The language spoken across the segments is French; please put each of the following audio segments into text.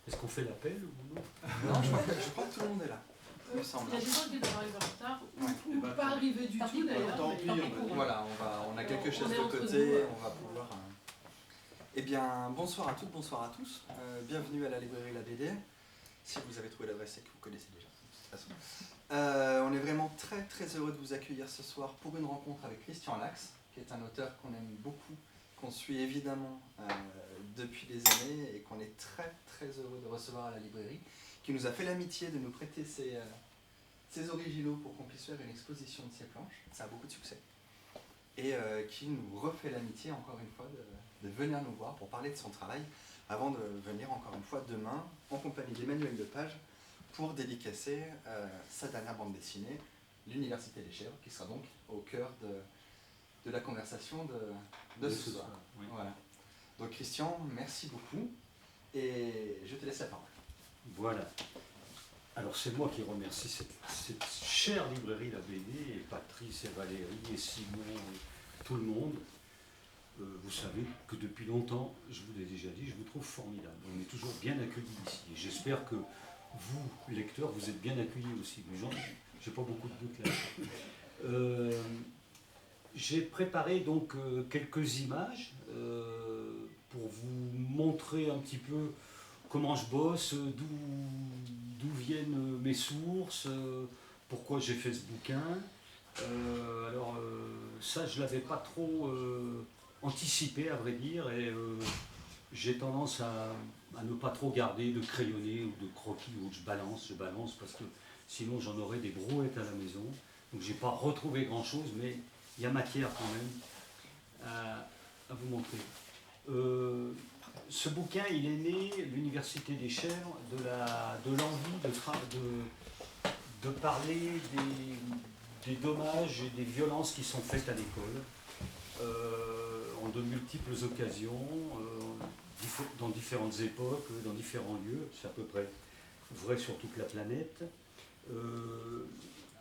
Est-ce qu'on fait l'appel ou non? Non, je crois que tout le monde est là, il me semble. Il y a des gens qui doivent arriver en retard, Ouais. ou pas arriver du tout d'ailleurs. tant mais pis, tant pis on va pour eux. Voilà, on a quelques chaises est de entre côté, nous. on va pouvoir... Eh bien, bonsoir à toutes, bonsoir à tous. Bienvenue à la librairie La BD. Si vous avez trouvé l'adresse, c'est que vous connaissez déjà, de toute façon. On est vraiment très très heureux de vous accueillir ce soir pour une rencontre avec Christian Lax, qui est un auteur qu'on aime beaucoup, qu'on suit évidemment depuis des années et qu'on est très très heureux de recevoir à la librairie, qui nous a fait l'amitié de nous prêter ses originaux pour qu'on puisse faire une exposition de ses planches. Ça a beaucoup de succès. Et qui nous refait l'amitié encore une fois de venir nous voir pour parler de son travail avant de venir encore une fois demain en compagnie d'Emmanuel Lepage pour dédicacer sa dernière bande dessinée, L'Université des Chèvres, qui sera donc au cœur de la conversation de ce soir. Oui. Voilà. Donc Christian, merci beaucoup et je te laisse la parole. Voilà. Alors c'est moi qui remercie cette chère librairie La BD, et Patrice et Valérie et Simon et tout le monde. Vous savez que depuis longtemps, je vous l'ai déjà dit, je vous trouve formidable. On est toujours bien accueillis ici. Et j'espère que vous, lecteurs, vous êtes bien accueillis aussi. Mais j'ai pas beaucoup de doutes là. J'ai préparé donc quelques images pour vous montrer un petit peu comment je bosse, d'où viennent mes sources, pourquoi j'ai fait ce bouquin. Ça, je ne l'avais pas trop anticipé, à vrai dire, et j'ai tendance à ne pas trop garder de crayonnés ou de croquis où je balance parce que sinon j'en aurais des brouettes à la maison. Donc j'ai pas retrouvé grand-chose, mais il y a matière quand même à vous montrer. Ce bouquin, il est né, l'Université des Chèvres, de l'envie de parler des dommages et des violences qui sont faites à l'école, en de multiples occasions, dans différentes époques, dans différents lieux, c'est à peu près vrai sur toute la planète.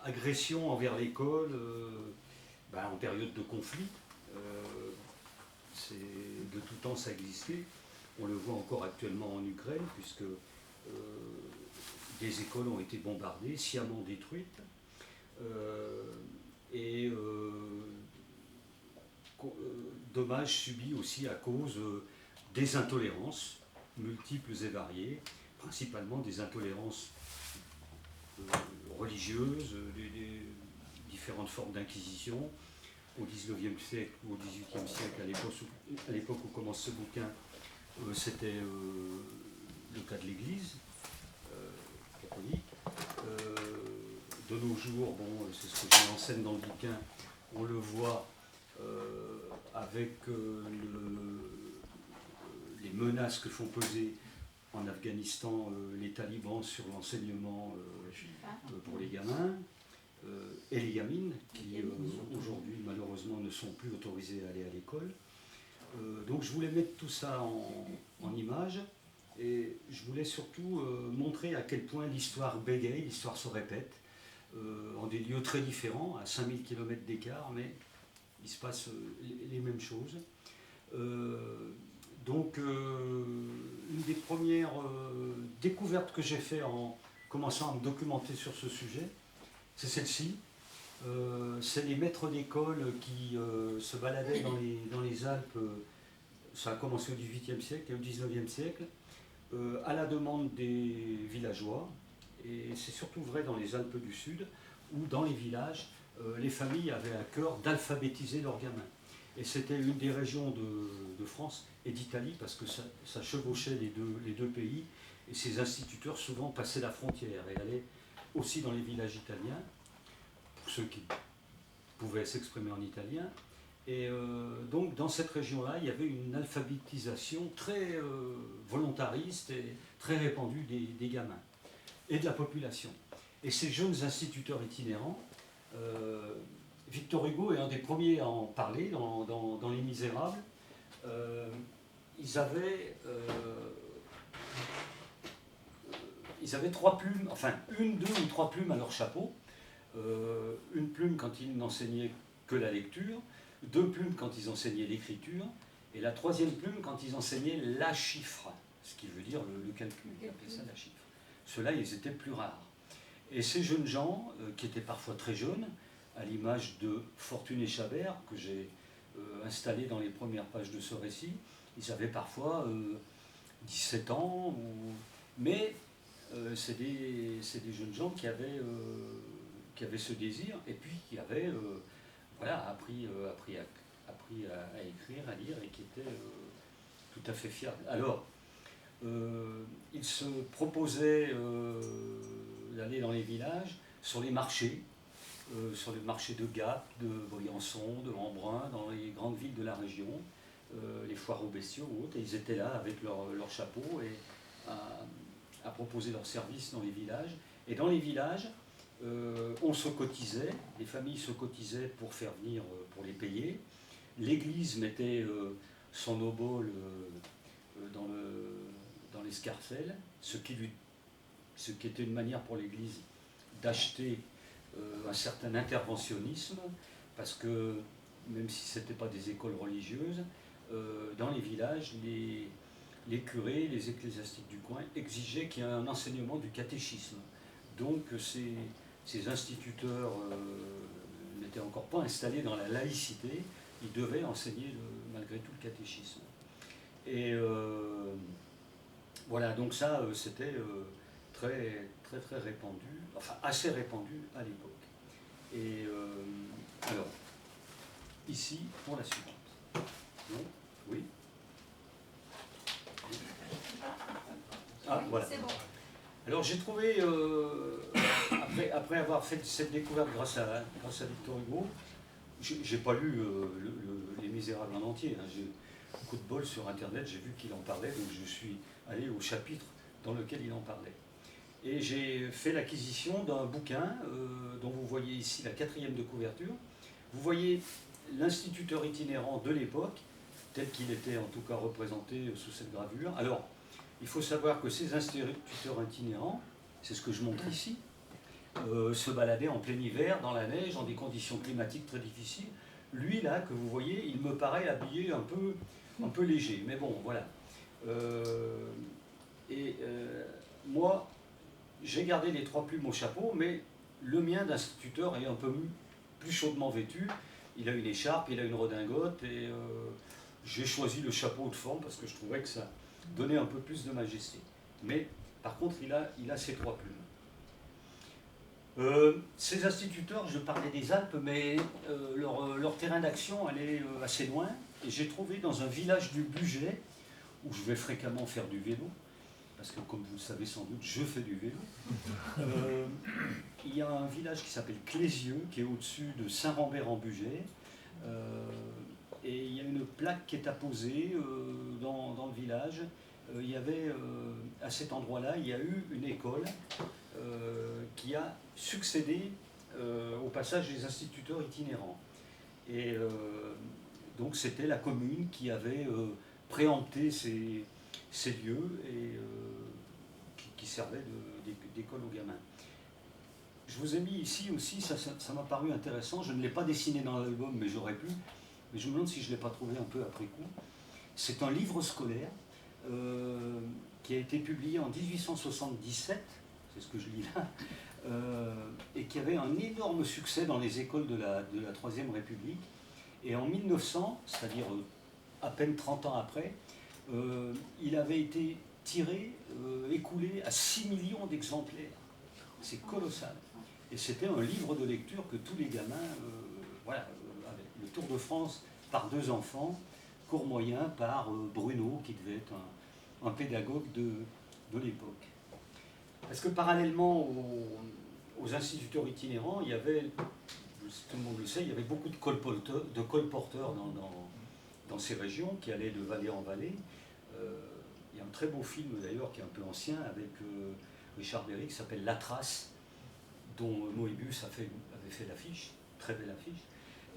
Agression envers l'école en période de conflit, de tout temps ça existait. On le voit encore actuellement en Ukraine, puisque des écoles ont été bombardées, sciemment détruites, dommages subis aussi à cause des intolérances multiples et variées, principalement des intolérances religieuses, des différentes formes d'inquisition. Au XIXe siècle ou au XVIIIe siècle, à l'époque où commence ce bouquin, c'était le cas de l'Église catholique. De nos jours, c'est ce que j'ai en scène dans le bouquin, on le voit avec les menaces que font peser en Afghanistan les talibans sur l'enseignement pour les gamins et les gamines qui aujourd'hui malheureusement ne sont plus autorisés à aller à l'école. Donc je voulais mettre tout ça en images et je voulais surtout montrer à quel point l'histoire bégaye, l'histoire se répète en des lieux très différents, à 5000 km d'écart, mais il se passe les mêmes choses. Une des premières découvertes que j'ai fait en commençant à me documenter sur ce sujet, c'est celle-ci. C'est les maîtres d'école qui se baladaient dans les Alpes, ça a commencé au XVIIIe siècle et au XIXe siècle, à la demande des villageois, et c'est surtout vrai dans les Alpes du Sud, où dans les villages, les familles avaient à cœur d'alphabétiser leurs gamins. Et c'était une des régions de France et d'Italie, parce que ça chevauchait les deux pays, et ces instituteurs souvent passaient la frontière et allaient aussi dans les villages italiens, pour ceux qui pouvaient s'exprimer en italien. Et donc dans cette région-là, il y avait une alphabétisation très volontariste et très répandue des gamins et de la population. Et ces jeunes instituteurs itinérants, Victor Hugo est un des premiers à en parler dans Les Misérables. Ils avaient 3 plumes, enfin 1, 2 ou 3 plumes à leur chapeau. Une plume quand ils n'enseignaient que la lecture, 2 plumes quand ils enseignaient l'écriture, et la 3e plume quand ils enseignaient la chiffre. ce qui veut dire le calcul, on appelait ça la chiffre. Ceux-là, ils étaient plus rares. Et ces jeunes gens, qui étaient parfois très jeunes, à l'image de Fortuné Chabert, que j'ai installé dans les premières pages de ce récit, ils avaient parfois 17 ans, mais c'est des jeunes gens qui avaient ce désir et puis qui avaient appris à écrire, à lire et qui étaient tout à fait fiables. Alors, ils se proposaient d'aller dans les villages, sur les marchés de Gap, de Briançon, de Embrun, dans les grandes villes de la région, les foires aux bestiaux ou autres, et ils étaient là avec leur chapeau et à proposer leurs services dans les villages. Et dans les villages, on se cotisait, les familles se cotisaient pour faire venir, pour les payer. L'Église mettait son obole dans l'escarcelle, ce qui était une manière pour l'Église d'acheter un certain interventionnisme, parce que même si ce n'était pas des écoles religieuses, dans les villages, les curés, les ecclésiastiques du coin exigeaient qu'il y ait un enseignement du catéchisme. Donc ces instituteurs n'étaient encore pas installés dans la laïcité, ils devaient enseigner malgré tout le catéchisme. Et voilà, donc ça c'était très répandu, enfin assez répandu à l'époque. Et alors, ici, pour la suivante. Non ? Oui ? Ah, voilà. C'est bon. Alors j'ai trouvé, après avoir fait cette découverte grâce à Victor Hugo, j'ai pas lu Les Misérables en entier, hein. J'ai un coup de bol sur Internet, j'ai vu qu'il en parlait, donc je suis allé au chapitre dans lequel il en parlait. Et j'ai fait l'acquisition d'un bouquin dont vous voyez ici la 4e de couverture. Vous voyez l'instituteur itinérant de l'époque, tel qu'il était en tout cas représenté sous cette gravure. Alors, il faut savoir que ces instituteurs itinérants, c'est ce que je montre ici, se baladaient en plein hiver, dans la neige, dans des conditions climatiques très difficiles. Lui, là, que vous voyez, il me paraît habillé un peu léger. Mais bon, voilà. Moi, j'ai gardé les 3 plumes au chapeau, mais le mien d'instituteur est un peu plus chaudement vêtu. Il a une écharpe, il a une redingote, et j'ai choisi le chapeau de forme parce que je trouvais que ça donnait un peu plus de majesté. Mais par contre, il a ses 3 plumes. Ces instituteurs, je parlais des Alpes, mais leur terrain d'action allait assez loin. Et j'ai trouvé dans un village du Bugey, où je vais fréquemment faire du vélo, parce que comme vous le savez sans doute, je fais du vélo. Il y a un village qui s'appelle Clézieux, qui est au-dessus de Saint-Rambert-en-Bugey. Et il y a une plaque qui est apposée dans le village. Il y avait, à cet endroit-là, il y a eu une école qui a succédé au passage des instituteurs itinérants. Et donc c'était la commune qui avait préempté ces lieux et qui servaient d'école aux gamins. Je vous ai mis ici aussi, ça m'a paru intéressant, je ne l'ai pas dessiné dans l'album, mais j'aurais pu, mais je me demande si je ne l'ai pas trouvé un peu après coup. C'est un livre scolaire qui a été publié en 1877, c'est ce que je lis là, et qui avait un énorme succès dans les écoles de la Troisième République. Et en 1900, c'est-à-dire à peine 30 ans après, il avait été tiré, écoulé à 6 millions d'exemplaires. C'est colossal. Et c'était un livre de lecture que tous les gamins, avec le Tour de France par 2 enfants, cours moyen par Bruno, qui devait être un pédagogue de l'époque. Parce que parallèlement aux instituteurs itinérants, il y avait, tout le monde le sait, il y avait beaucoup de colporteurs dans ces régions qui allaient de vallée en vallée. Il y a un très beau film d'ailleurs qui est un peu ancien avec Richard Berry qui s'appelle La Trace, dont Moebius avait fait l'affiche, très belle affiche.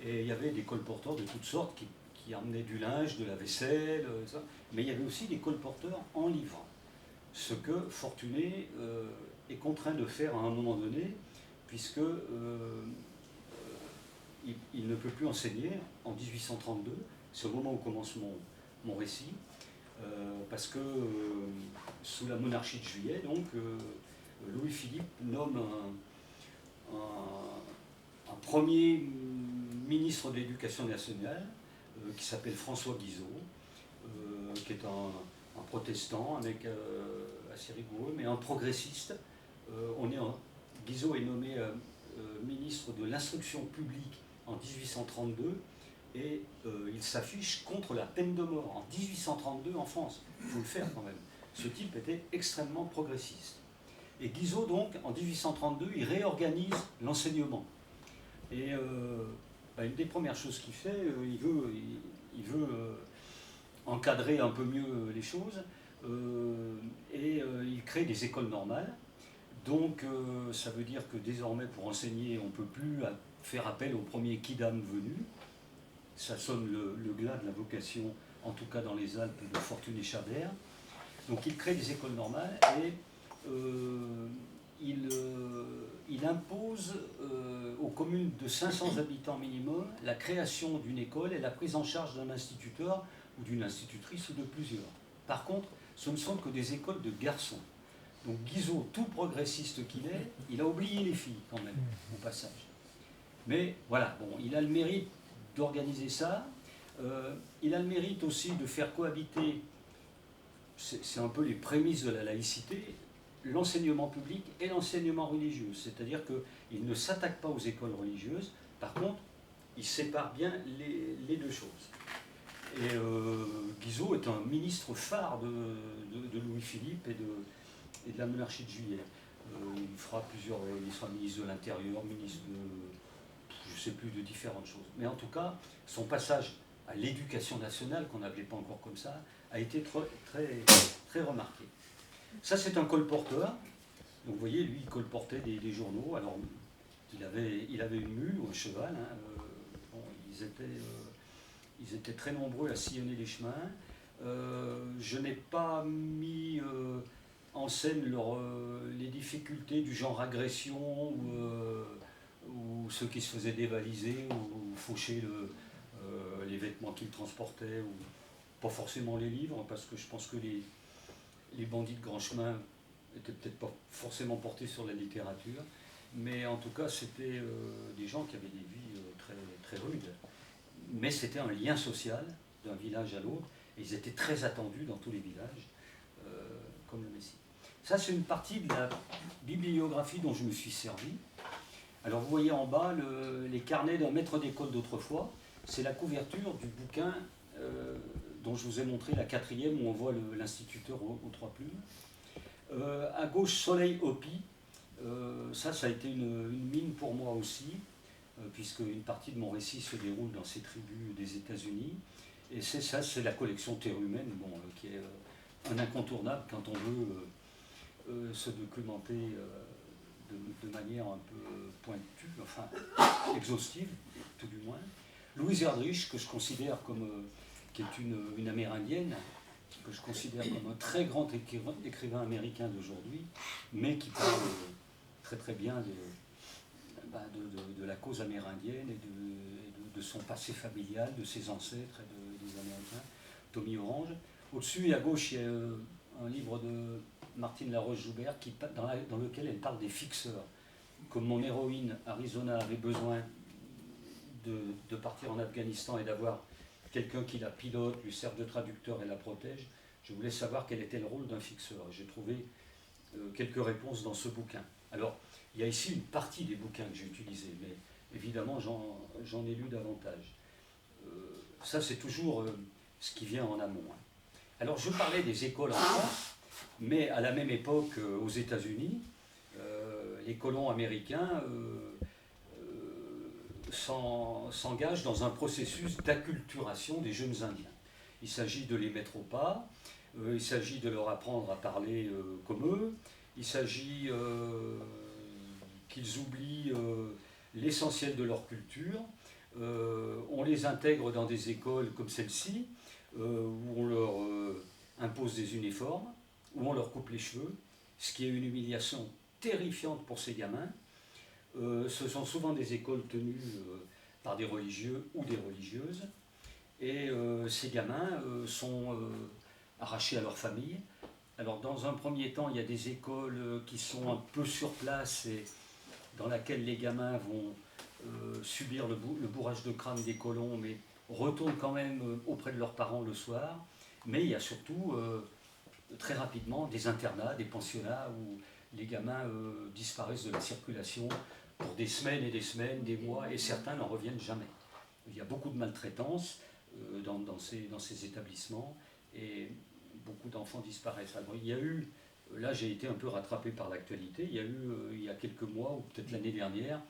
Et il y avait des colporteurs de toutes sortes qui emmenaient du linge, de la vaisselle, ça. Mais il y avait aussi des colporteurs en livres. Ce que Fortuné est contraint de faire à un moment donné, puisque il ne peut plus enseigner en 1832, c'est au moment où commence mon récit. parce que sous la monarchie de Juillet, donc, Louis-Philippe nomme un premier ministre de l'Éducation nationale qui s'appelle François Guizot, qui est un protestant, un mec assez rigoureux, mais un progressiste. Guizot est nommé ministre de l'Instruction publique en 1832 et il s'affiche contre la peine de mort en 1832 en France. Il faut le faire quand même. Ce type était extrêmement progressiste. Et Guizot, donc, en 1832, il réorganise l'enseignement. Et une des premières choses qu'il fait, il veut encadrer un peu mieux les choses, et il crée des écoles normales. Donc ça veut dire que désormais, pour enseigner, on ne peut plus faire appel au premier quidam venu. Ça sonne le glas de la vocation, en tout cas dans les Alpes, de Fortuné Chabert. Donc il crée des écoles normales et il impose aux communes de 500 habitants minimum la création d'une école et la prise en charge d'un instituteur ou d'une institutrice ou de plusieurs. Par contre, ce ne sont que des écoles de garçons. Donc Guizot, tout progressiste qu'il est, il a oublié les filles quand même, au passage. Mais voilà, bon, il a le mérite d'organiser ça. Il a le mérite aussi de faire cohabiter, c'est un peu les prémices de la laïcité, l'enseignement public et l'enseignement religieux. C'est-à-dire qu'il ne s'attaque pas aux écoles religieuses, par contre, il sépare bien les deux choses. Et Guizot est un ministre phare de Louis-Philippe et de la monarchie de Juillet. Il fera il sera ministre de l'Intérieur, ministre de, je ne sais plus, de différentes choses. Mais en tout cas, son passage à l'éducation nationale, qu'on n'appelait pas encore comme ça, a été très remarqué. Ça, c'est un colporteur. Donc vous voyez, lui, il colportait des journaux. Alors, il avait une mule ou un cheval. Hein. Bon, ils étaient très nombreux à sillonner les chemins. Je n'ai pas mis en scène les difficultés du genre agression ou ceux qui se faisaient dévaliser ou faucher les vêtements qu'ils transportaient, ou pas forcément les livres, parce que je pense que les bandits de grand chemin n'étaient peut-être pas forcément portés sur la littérature, mais en tout cas c'était des gens qui avaient des vies très rudes. Mais c'était un lien social d'un village à l'autre, et ils étaient très attendus dans tous les villages, comme le Messie. Ça, c'est une partie de la bibliographie dont je me suis servi. Alors vous voyez en bas les carnets d'un maître d'école d'autrefois. C'est la couverture du bouquin dont je vous ai montré la 4e, où on voit l'instituteur aux 3 plumes. À gauche, Soleil Hopi. Ça a été une mine pour moi aussi, puisque une partie de mon récit se déroule dans ces tribus des États-Unis. Et c'est la collection Terre humaine, qui est un incontournable quand on veut se documenter de manière un peu pointue, enfin exhaustive, tout du moins. Louise Erdrich, que je considère qui est une Amérindienne, que je considère comme un très grand écrivain américain d'aujourd'hui, mais qui parle très très bien de la cause amérindienne et de son passé familial, de ses ancêtres et des Américains. Tommy Orange. Au-dessus et à gauche, il y a un livre de Martine Laroche-Joubert dans lequel elle parle des fixeurs. Comme mon héroïne, Arizona, avait besoin de partir en Afghanistan et d'avoir quelqu'un qui la pilote, lui serve de traducteur et la protège, je voulais savoir quel était le rôle d'un fixeur. J'ai trouvé quelques réponses dans ce bouquin. Alors, il y a ici une partie des bouquins que j'ai utilisés, mais évidemment, j'en ai lu davantage. Ça, c'est toujours ce qui vient en amont. Hein. Alors, je parlais des écoles en France, mais à la même époque, aux États-Unis, les colons américains s'engagent dans un processus d'acculturation des jeunes Indiens. Il s'agit de les mettre au pas, il s'agit de leur apprendre à parler comme eux, il s'agit qu'ils oublient l'essentiel de leur culture. On les intègre dans des écoles comme celle-ci, où on leur impose des uniformes, où on leur coupe les cheveux, ce qui est une humiliation terrifiante pour ces gamins. Ce sont souvent des écoles tenues par des religieux ou des religieuses, et ces gamins sont arrachés à leur famille. Alors dans un premier temps, il y a des écoles qui sont un peu sur place et dans laquelle les gamins vont subir le bourrage de crâne des colons, mais retournent quand même auprès de leurs parents le soir. Mais il y a surtout très rapidement des internats, des pensionnats où les gamins disparaissent de la circulation pour des semaines et des semaines, des mois, et certains n'en reviennent jamais. Il y a beaucoup de maltraitance dans ces établissements et beaucoup d'enfants disparaissent. Alors, il y a eu, là j'ai été un peu rattrapé par l'actualité, il y a eu il y a quelques mois, ou peut-être l'année dernière,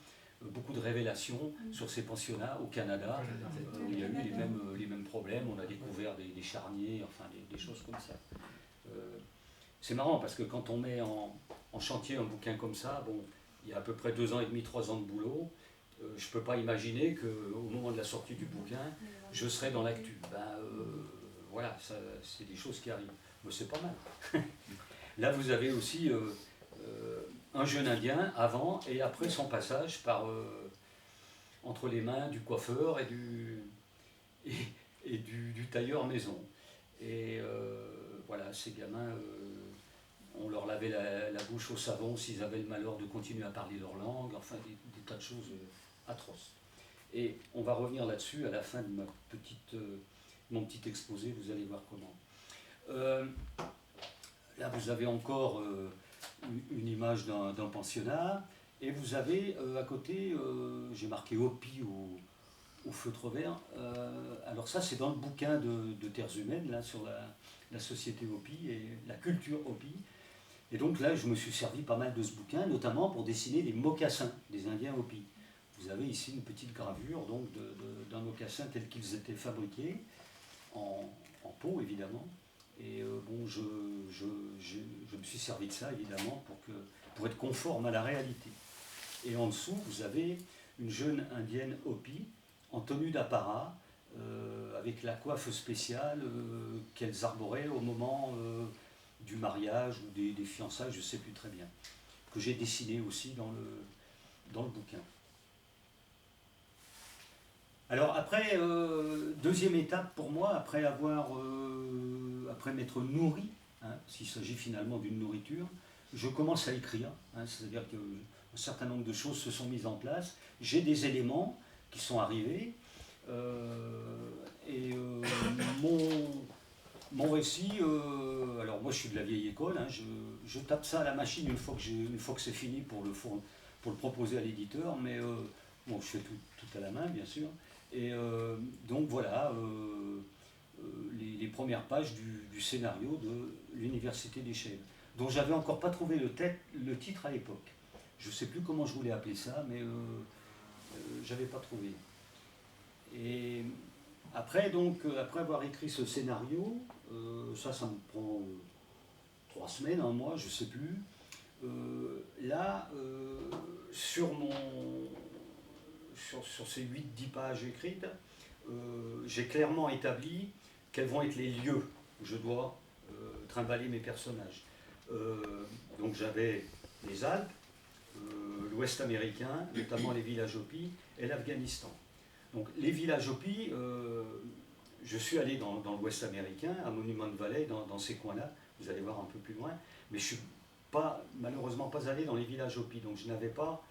beaucoup de révélations sur ces pensionnats au Canada, où il y a eu les mêmes problèmes, on a découvert des charniers, enfin des choses comme ça. C'est marrant parce que quand on met en chantier un bouquin comme ça, bon, il y a à peu près 2 ans et demi, 3 ans de boulot, je ne peux pas imaginer qu'au moment de la sortie du bouquin, je serai dans l'actu. Voilà, c'est des choses qui arrivent. Mais c'est pas mal. Là, vous avez aussi un jeune Indien avant et après son passage entre les mains du coiffeur et du tailleur maison. Et voilà, ces gamins, on leur lavait la bouche au savon s'ils avaient le malheur de continuer à parler leur langue, enfin des tas de choses atroces. Et on va revenir là-dessus à la fin de mon petit exposé, vous allez voir comment. Là, vous avez encore une image d'un pensionnat, et vous avez à côté, j'ai marqué Hopi au feutre vert. Alors ça, c'est dans le bouquin de Terres Humaines, là, sur la société Hopi et la culture Hopi. Et donc là, je me suis servi pas mal de ce bouquin, notamment pour dessiner les mocassins des Indiens Hopi. Vous avez ici une petite gravure donc d'un mocassin tel qu'ils étaient fabriqués, en peau évidemment. Et bon, je me suis servi de ça évidemment pour être conforme à la réalité. Et en dessous, vous avez une jeune indienne Hopi en tenue d'apparat, avec la coiffe spéciale qu'elles arboraient au moment du mariage ou des fiançailles, je ne sais plus très bien, que j'ai dessiné aussi dans le bouquin. Alors après, deuxième étape pour moi, après m'être nourri, hein, parce qu'il s'agit finalement d'une nourriture, je commence à écrire, hein, c'est-à-dire qu'un certain nombre de choses se sont mises en place, j'ai des éléments qui sont arrivés, et mon récit, alors moi je suis de la vieille école, hein, je tape ça à la machine une fois que c'est fini pour le proposer à l'éditeur, mais bon, je fais tout à la main bien sûr. Et donc voilà les premières pages du scénario de l'Université des Chèvres, dont j'avais encore pas trouvé le titre à l'époque. Je ne sais plus comment je voulais appeler ça, mais j'avais pas trouvé. Et après avoir écrit ce scénario, ça me prend 3 semaines, un mois, je ne sais plus. Là, sur ces 8-10 pages écrites, j'ai clairement établi quels vont être les lieux où je dois trimballer mes personnages. Donc j'avais les Alpes, l'Ouest américain, notamment les villages Hopi, et l'Afghanistan. Donc les villages Hopi, je suis allé dans l'Ouest américain, à Monument Valley, dans ces coins-là, vous allez voir un peu plus loin, mais je ne suis malheureusement pas allé dans les villages Hopi, donc je n'avais pas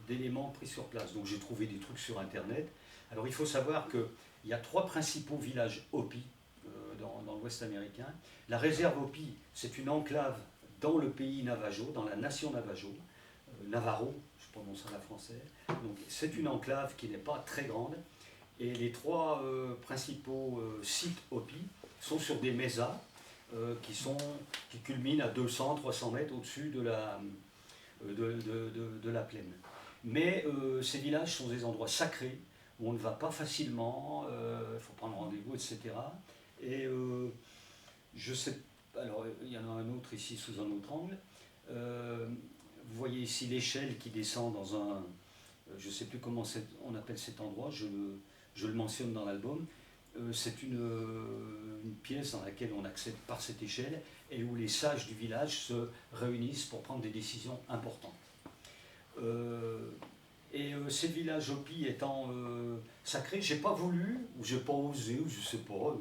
d'éléments pris sur place. Donc j'ai trouvé des trucs sur internet. Alors il faut savoir qu'il y a 3 principaux villages Hopi dans l'Ouest américain. La réserve Hopi, c'est une enclave dans le pays Navajo, dans la nation Navajo, Navarro, je prononce à la française. Donc c'est une enclave qui n'est pas très grande. Et les 3 principaux sites Hopi sont sur des mesas qui culminent à 200-300 mètres au-dessus de la plaine. Mais ces villages sont des endroits sacrés où on ne va pas facilement, il faut prendre rendez-vous, etc. Et je sais, alors il y en a un autre ici sous un autre angle. Vous voyez ici l'échelle qui descend dans un, je ne sais plus comment on appelle cet endroit, je le mentionne dans l'album. C'est une pièce dans laquelle on accède par cette échelle et où les sages du village se réunissent pour prendre des décisions importantes. Ces villages Hopi étant sacrés, j'ai pas voulu, ou j'ai pas osé, ou je sais pas,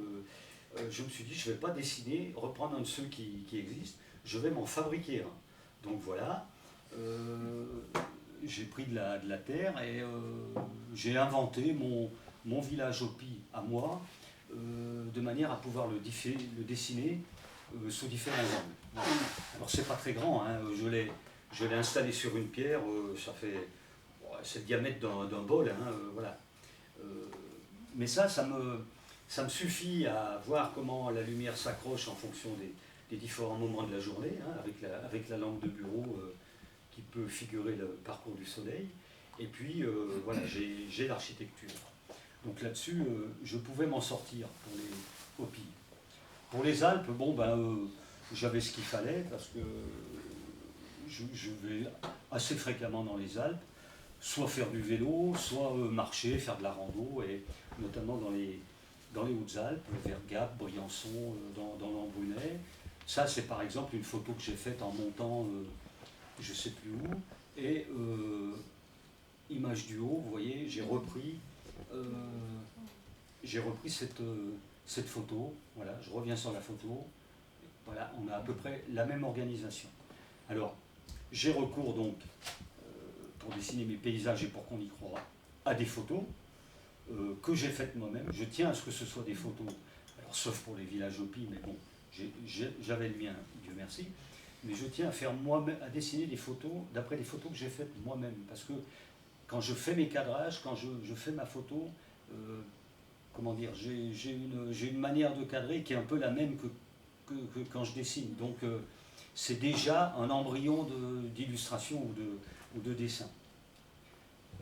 je me suis dit, je ne vais pas dessiner, reprendre un de ceux qui existent, je vais m'en fabriquer un. Donc voilà, j'ai pris de la terre et j'ai inventé mon village Hopi à moi, de manière à pouvoir le dessiner sous différents angles. Voilà. Alors c'est pas très grand, hein, je l'ai installé sur une pierre, ça fait c'est le diamètre d'un bol, hein, voilà. Mais ça me suffit à voir comment la lumière s'accroche en fonction des différents moments de la journée, hein, avec la lampe de bureau qui peut figurer le parcours du soleil. Et puis voilà, j'ai l'architecture. Donc là-dessus, je pouvais m'en sortir pour les Hopi. Pour les Alpes, bon j'avais ce qu'il fallait parce que je vais assez fréquemment dans les Alpes, soit faire du vélo, soit marcher, faire de la rando, et notamment dans les Hautes-Alpes, vers Gap, Briançon, dans l'Embrunais. Ça, c'est par exemple une photo que j'ai faite en montant, je ne sais plus où, et image du haut, vous voyez, j'ai repris cette photo. Voilà, je reviens sur la photo. Voilà, on a à peu près la même organisation. Alors, j'ai recours donc, pour dessiner mes paysages et pour qu'on y croit, à des photos que j'ai faites moi-même. Je tiens à ce que ce soit des photos, alors sauf pour les villages Hopi, mais bon, j'avais le mien, Dieu merci, mais je tiens à dessiner des photos d'après les photos que j'ai faites moi-même, parce que quand je fais mes cadrages, quand je fais ma photo, comment dire, j'ai une manière de cadrer qui est un peu la même que quand je dessine. Donc c'est déjà un embryon d'illustration ou de dessin.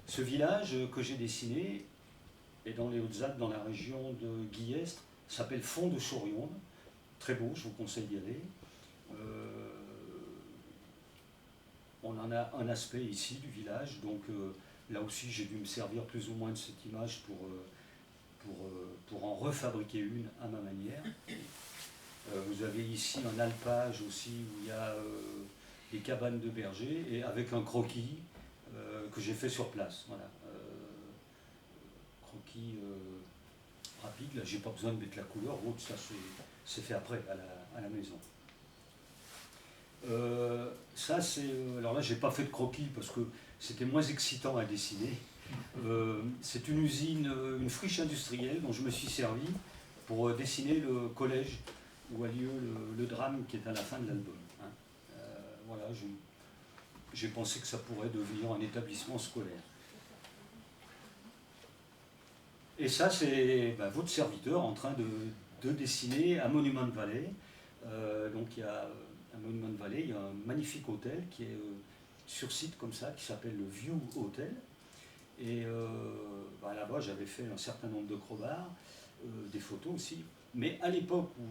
Ce village que j'ai dessiné est dans les Hautes-Alpes, dans la région de Guillestre, s'appelle Fond de Chaurion. Très beau, je vous conseille d'y aller. On en a un aspect ici du village, donc là aussi j'ai dû me servir plus ou moins de cette image pour en refabriquer une à ma manière. Vous avez ici un alpage aussi où il y a des cabanes de bergers et avec un croquis que j'ai fait sur place. Voilà. Croquis rapide, là j'ai pas besoin de mettre la couleur, autre ça c'est fait après à la maison. Ça c'est. Alors là j'ai pas fait de croquis parce que c'était moins excitant à dessiner. C'est une usine, une friche industrielle dont je me suis servi pour dessiner le collège où a lieu le drame qui est à la fin de l'album. Hein. Voilà, j'ai pensé que ça pourrait devenir un établissement scolaire. Et ça, c'est votre serviteur en train de dessiner à Monument Valley. Donc il y a à Monument Valley, il y a un magnifique hôtel qui est sur site comme ça, qui s'appelle le View Hotel. Et là-bas, j'avais fait un certain nombre de crobards, des photos aussi. Mais à l'époque où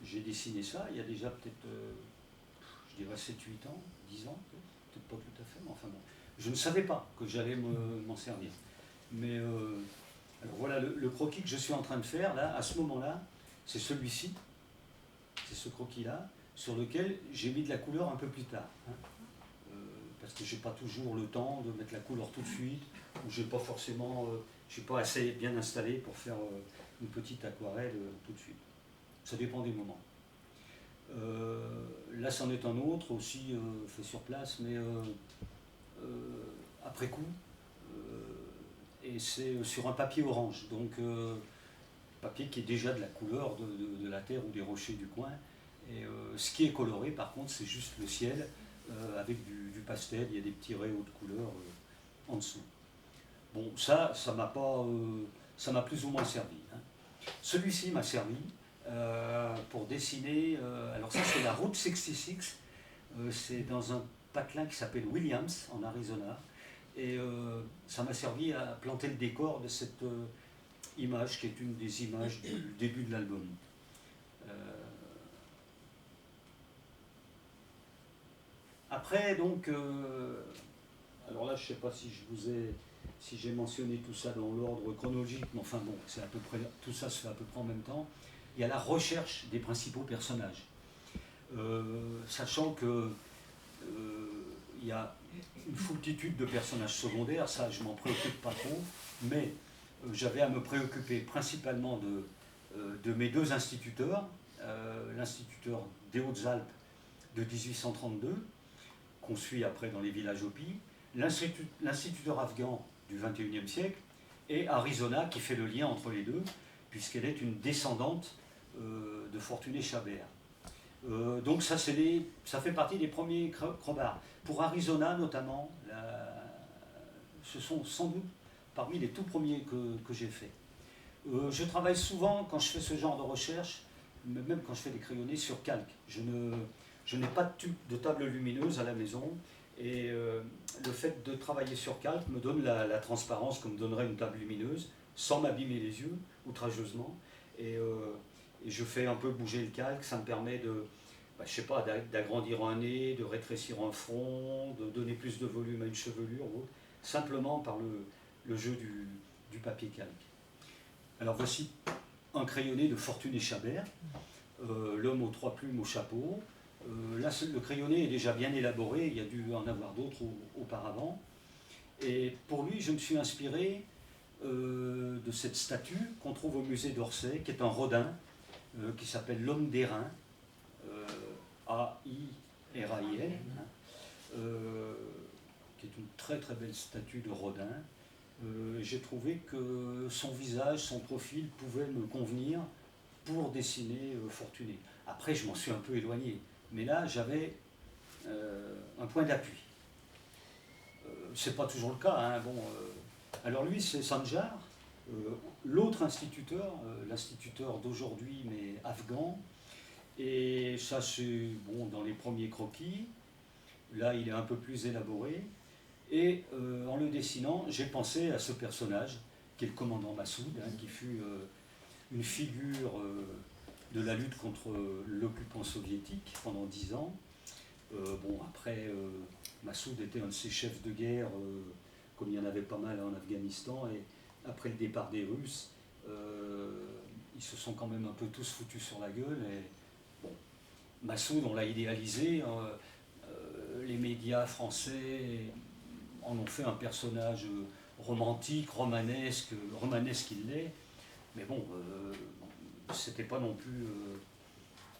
j'ai dessiné ça, il y a déjà peut-être, je dirais 7-8 ans, 10 ans, peut-être pas tout à fait, mais enfin bon. Je ne savais pas que j'allais m'en servir. Mais alors voilà, le croquis que je suis en train de faire, là, à ce moment-là, c'est celui-ci, c'est ce croquis-là, sur lequel j'ai mis de la couleur un peu plus tard. Hein. Parce que je n'ai pas toujours le temps de mettre la couleur tout de suite, ou je ne suis pas assez bien installé pour faire une petite aquarelle tout de suite. Ça dépend des moments. Là, c'en est un autre aussi fait sur place, mais après coup. Et c'est sur un papier orange, donc papier qui est déjà de la couleur de la terre ou des rochers du coin. Et ce qui est coloré, par contre, c'est juste le ciel avec du pastel. Il y a des petits rayons de couleur en dessous. Bon, ça m'a plus ou moins servi. Hein. Celui-ci m'a servi pour dessiner. Alors ça, c'est la Route 66. C'est dans un patelin qui s'appelle Williams, en Arizona. Et ça m'a servi à planter le décor de cette image qui est une des images du début de l'album. Après, donc, alors là, je ne sais pas si j'ai mentionné tout ça dans l'ordre chronologique, mais enfin bon, c'est à peu près, tout ça se fait à peu près en même temps. Il y a la recherche des principaux personnages. Sachant que il y a une foultitude de personnages secondaires, ça je m'en préoccupe pas trop, mais j'avais à me préoccuper principalement de mes deux instituteurs, l'instituteur des Hautes-Alpes de 1832, qu'on suit après dans les villages Hopi, l'instituteur afghan du XXIe siècle, et Arizona qui fait le lien entre les deux, puisqu'elle est une descendante de Fortuné Chabert. Donc ça fait partie des premiers crobards. Pour Arizona notamment, ce sont sans doute parmi les tout premiers que j'ai fait. Je travaille souvent, quand je fais ce genre de recherche, même quand je fais des crayonnés, sur calque. Je n'ai pas de table lumineuse à la maison, et le fait de travailler sur calque me donne la transparence que me donnerait une table lumineuse, sans m'abîmer les yeux, outrageusement. Et je fais un peu bouger le calque, ça me permet de, je sais pas, d'agrandir un nez, de rétrécir un front, de donner plus de volume à une chevelure, ou autre, simplement par le jeu du papier calque. Alors voici un crayonné de Fortuné Chabert, l'homme aux trois plumes au chapeau. Là, le crayonné est déjà bien élaboré, il y a dû en avoir d'autres auparavant. Et pour lui, je me suis inspiré de cette statue qu'on trouve au musée d'Orsay, qui est un Rodin, qui s'appelle l'homme d'airain, A-I-R-A-I-N, qui est une très très belle statue de Rodin. J'ai trouvé que son visage, son profil pouvait me convenir pour dessiner Fortuné. Après, je m'en suis un peu éloigné, mais là, j'avais un point d'appui. C'est pas toujours le cas, hein. Bon, alors lui, c'est Sanjar, l'autre instituteur, l'instituteur d'aujourd'hui, mais afghan. Et ça, c'est bon, dans les premiers croquis. Là, il est un peu plus élaboré. Et en le dessinant, j'ai pensé à ce personnage, qui est le commandant Massoud, hein, qui fut une figure de la lutte contre l'occupant soviétique pendant 10 ans. Bon, après, Massoud était un de ces chefs de guerre, comme il y en avait pas mal en Afghanistan, et après le départ des Russes, ils se sont quand même un peu tous foutus sur la gueule. Et, bon, Massoud, on l'a idéalisé, les médias français en ont fait un personnage romantique, romanesque il l'est, mais bon, c'était pas non plus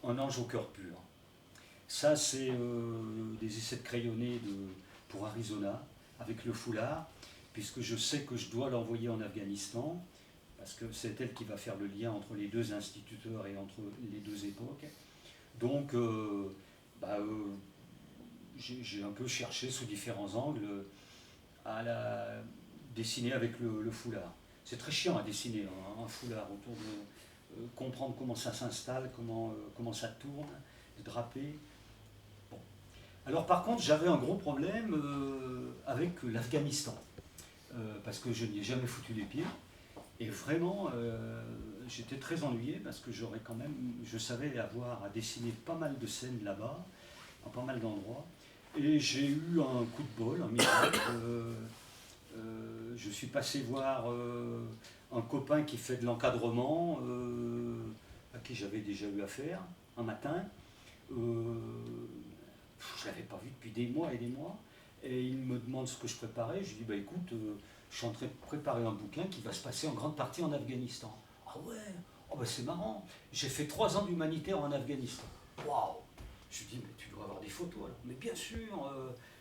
un ange au cœur pur. Ça, c'est des essais de crayonnés pour Arizona, avec le foulard, puisque je sais que je dois l'envoyer en Afghanistan, parce que c'est elle qui va faire le lien entre les deux instituteurs et entre les deux époques. Donc, j'ai un peu cherché sous différents angles à la dessiner avec le foulard. C'est très chiant à dessiner un foulard autour de comprendre comment ça s'installe, comment ça tourne, de draper. Bon. Alors par contre, j'avais un gros problème avec l'Afghanistan, parce que je n'y ai jamais foutu les pieds. Et vraiment, j'étais très ennuyé parce que je savais avoir à dessiner pas mal de scènes là-bas, en pas mal d'endroits. Et j'ai eu un coup de bol, un miracle. Je suis passé voir un copain qui fait de l'encadrement, à qui j'avais déjà eu affaire, un matin. Je ne l'avais pas vu depuis des mois et des mois. Et il me demande ce que je préparais. Je lui dis, écoute, je suis en train de préparer un bouquin qui va se passer en grande partie en Afghanistan. Ah ouais, c'est marrant. J'ai fait 3 ans d'humanitaire en Afghanistan. Waouh! Je lui dis, mais tu dois avoir des photos alors. Mais bien sûr,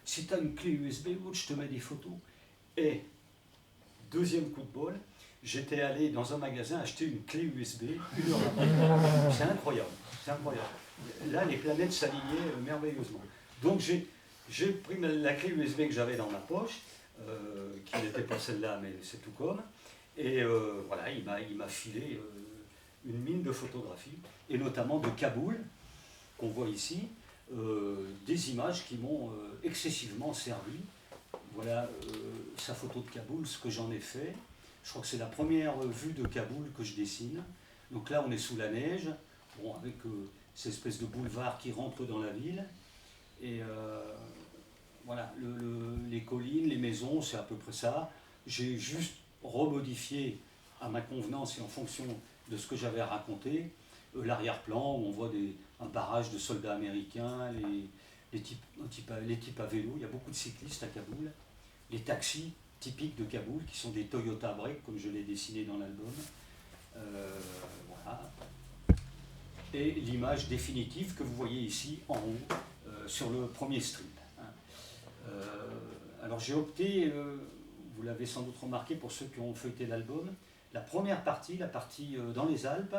si tu as une clé USB ou autre, je te mets des photos. Et, deuxième coup de bol, j'étais allé dans un magasin acheter une clé USB 1 heure après. C'est incroyable, c'est incroyable. Là, les planètes s'alignaient merveilleusement. Donc j'ai pris la clé USB que j'avais dans ma poche, qui n'était pas celle-là, mais c'est tout comme. Et voilà, il m'a filé une mine de photographies, et notamment de Kaboul, qu'on voit ici, des images qui m'ont excessivement servi. Voilà sa photo de Kaboul, ce que j'en ai fait. Je crois que c'est la première vue de Kaboul que je dessine. Donc là, on est sous la neige, bon, avec ces espèces de boulevards qui rentrent dans la ville. Et voilà, les collines, les maisons, c'est à peu près ça. J'ai juste remodifié à ma convenance et en fonction de ce que j'avais raconté l'arrière-plan où on voit un barrage de soldats américains, les types à vélo. Il y a beaucoup de cyclistes à Kaboul. Les taxis typiques de Kaboul qui sont des Toyota Break comme je l'ai dessiné dans l'album. Voilà. Et l'image définitive que vous voyez ici en haut sur le premier strip. Alors j'ai opté, vous l'avez sans doute remarqué pour ceux qui ont feuilleté l'album, la première partie, la partie dans les Alpes,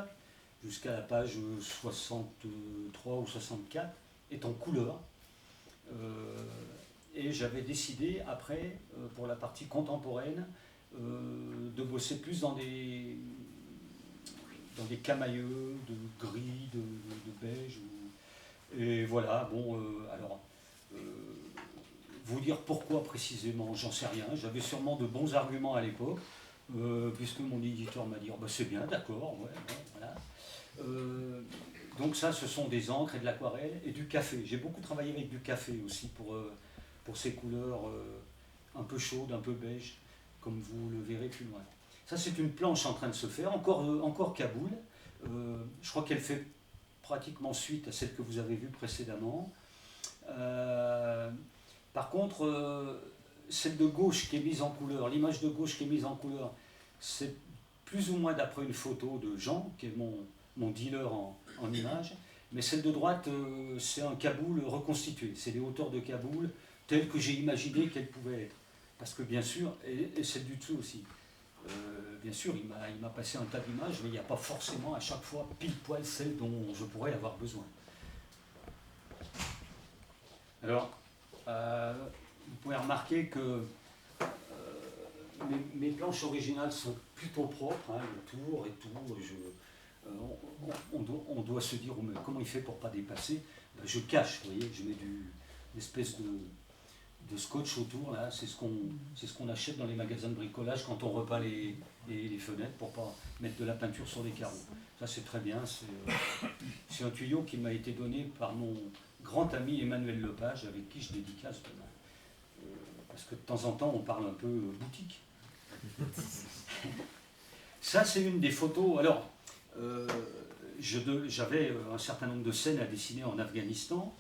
jusqu'à la page 63 ou 64, est en couleur. Et j'avais décidé après, pour la partie contemporaine, de bosser plus dans des camailleux, de gris, de beige. Et voilà, bon, alors, vous dire pourquoi précisément, j'en sais rien. J'avais sûrement de bons arguments à l'époque, puisque mon éditeur m'a dit oh, bah, c'est bien, d'accord, ouais, voilà. Donc ça, ce sont des encres et de l'aquarelle et du café. J'ai beaucoup travaillé avec du café aussi pour ces couleurs un peu chaudes, un peu beige, comme vous le verrez plus loin. Ça, c'est une planche en train de se faire, encore Kaboul. Je crois qu'elle fait pratiquement suite à celle que vous avez vue précédemment. Par contre, celle de gauche qui est mise en couleur, l'image de gauche qui est mise en couleur, c'est plus ou moins d'après une photo de Jean, qui est mon dealer en images. Mais celle de droite, c'est un Kaboul reconstitué. C'est les hauteurs de Kaboul telles que j'ai imaginé qu'elles pouvaient être. Parce que bien sûr, et celle du dessous aussi, bien sûr, il m'a passé un tas d'images, mais il n'y a pas forcément à chaque fois pile poil celle dont je pourrais avoir besoin. Alors, vous pouvez remarquer que mes planches originales sont plutôt propres, hein, le tour et tout. On doit se dire mais comment il fait pour ne pas dépasser. Je cache, vous voyez, je mets une espèce de scotch autour, là, c'est ce qu'on achète dans les magasins de bricolage quand on repeint les fenêtres pour ne pas mettre de la peinture sur les carreaux. Ça c'est très bien, c'est un tuyau qui m'a été donné par mon grand ami Emmanuel Lepage, avec qui je dédicace demain. Parce que de temps en temps on parle un peu boutique. Ça c'est une des photos. Alors, j'avais un certain nombre de scènes à dessiner en Afghanistan,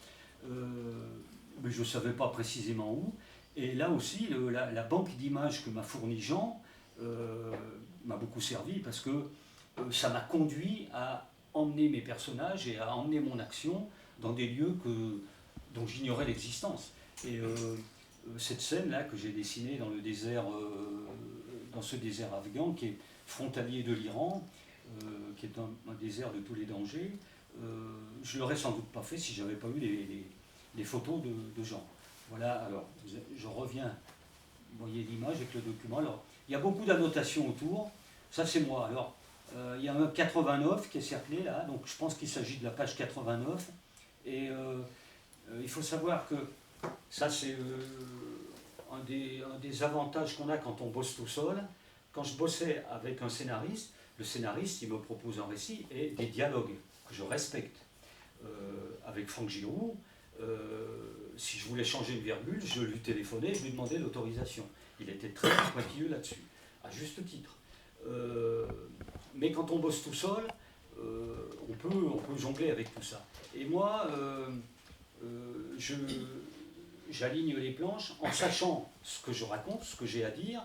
mais je ne savais pas précisément où. Et là aussi, la banque d'images que m'a fourni Jean m'a beaucoup servi parce que ça m'a conduit à emmener mes personnages et à emmener mon action dans des lieux dont j'ignorais l'existence. Et cette scène-là que j'ai dessinée dans le désert, dans ce désert afghan qui est frontalier de l'Iran, qui est un désert de tous les dangers, je ne l'aurais sans doute pas fait si je n'avais pas eu les photos de Jean. Voilà, alors je reviens, vous voyez l'image avec le document. Alors, il y a beaucoup d'annotations autour, ça c'est moi. Alors, il y a un 89 qui est cerclé là, donc je pense qu'il s'agit de la page 89. Et il faut savoir que ça c'est un des avantages qu'on a quand on bosse tout seul. Quand je bossais avec un scénariste, le scénariste il me propose un récit et des dialogues que je respecte. Avec Franck Giroud, si je voulais changer une virgule, je lui téléphonais et je lui demandais l'autorisation. Il était très pointilleux là-dessus, à juste titre. Mais quand on bosse tout seul, on peut jongler avec tout ça. Et moi, j'aligne les planches en sachant ce que je raconte, ce que j'ai à dire.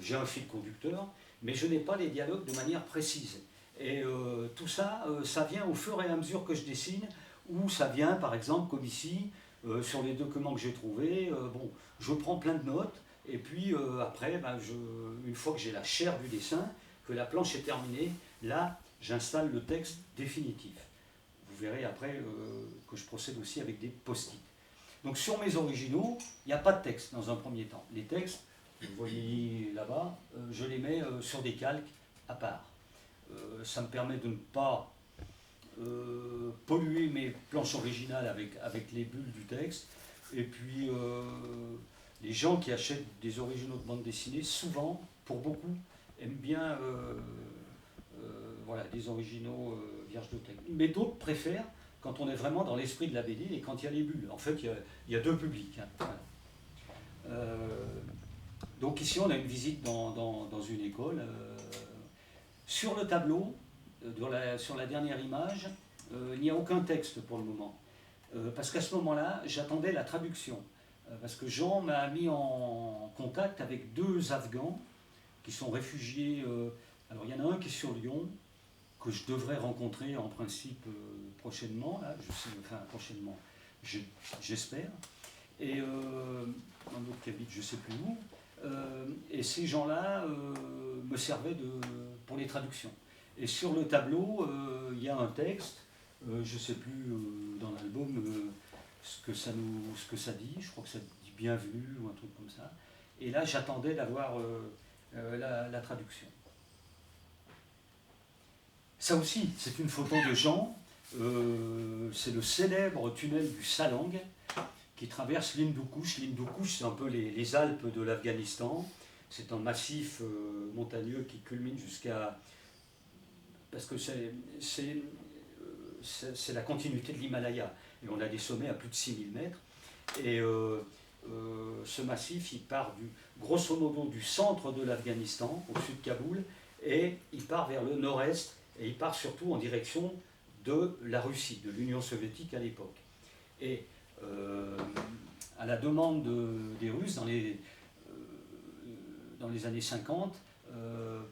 J'ai un fil conducteur, mais je n'ai pas les dialogues de manière précise. Et tout ça, ça vient au fur et à mesure que je dessine, ou ça vient, par exemple, comme ici, sur les documents que j'ai trouvés, bon, je prends plein de notes, et puis après, une fois que j'ai la chair du dessin, que la planche est terminée, là, j'installe le texte définitif. Vous verrez après que je procède aussi avec des post-it. Donc sur mes originaux, il n'y a pas de texte dans un premier temps. Les textes, vous voyez là-bas, je les mets sur des calques à part. Ça me permet de ne pas polluer mes planches originales avec les bulles du texte. Et puis, les gens qui achètent des originaux de bande dessinée, souvent, pour beaucoup, aiment bien voilà, des originaux vierges de texte. Mais d'autres préfèrent quand on est vraiment dans l'esprit de la BD et quand il y a les bulles. En fait, il y a deux publics. Hein. Voilà. Donc ici, on a une visite dans une école. Sur le tableau, sur la dernière image, il n'y a aucun texte pour le moment. Parce qu'à ce moment-là, j'attendais la traduction. Parce que Jean m'a mis en contact avec deux Afghans qui sont réfugiés. Alors il y en a un qui est sur Lyon, que je devrais rencontrer en principe prochainement, là, prochainement, j'espère, et un autre qui habite je ne sais plus où, et ces gens-là me servaient pour les traductions. Et sur le tableau, il y a un texte, je ne sais plus dans l'album ce que ça dit, je crois que ça dit bienvenue ou un truc comme ça. Et là, j'attendais d'avoir la traduction. Ça aussi, c'est une photo de Jean. C'est le célèbre tunnel du Salang qui traverse l'Hindu Kush. L'Hindu Kush, c'est un peu les Alpes de l'Afghanistan. C'est un massif montagneux qui culmine jusqu'à... Parce que c'est la continuité de l'Himalaya. Et on a des sommets à plus de 6000 mètres. Et ce massif, il part grosso modo du centre de l'Afghanistan, au sud de Kaboul, et il part vers le nord-est, et il part surtout en direction de la Russie, de l'Union soviétique à l'époque. Et à la demande des Russes, dans les années 50,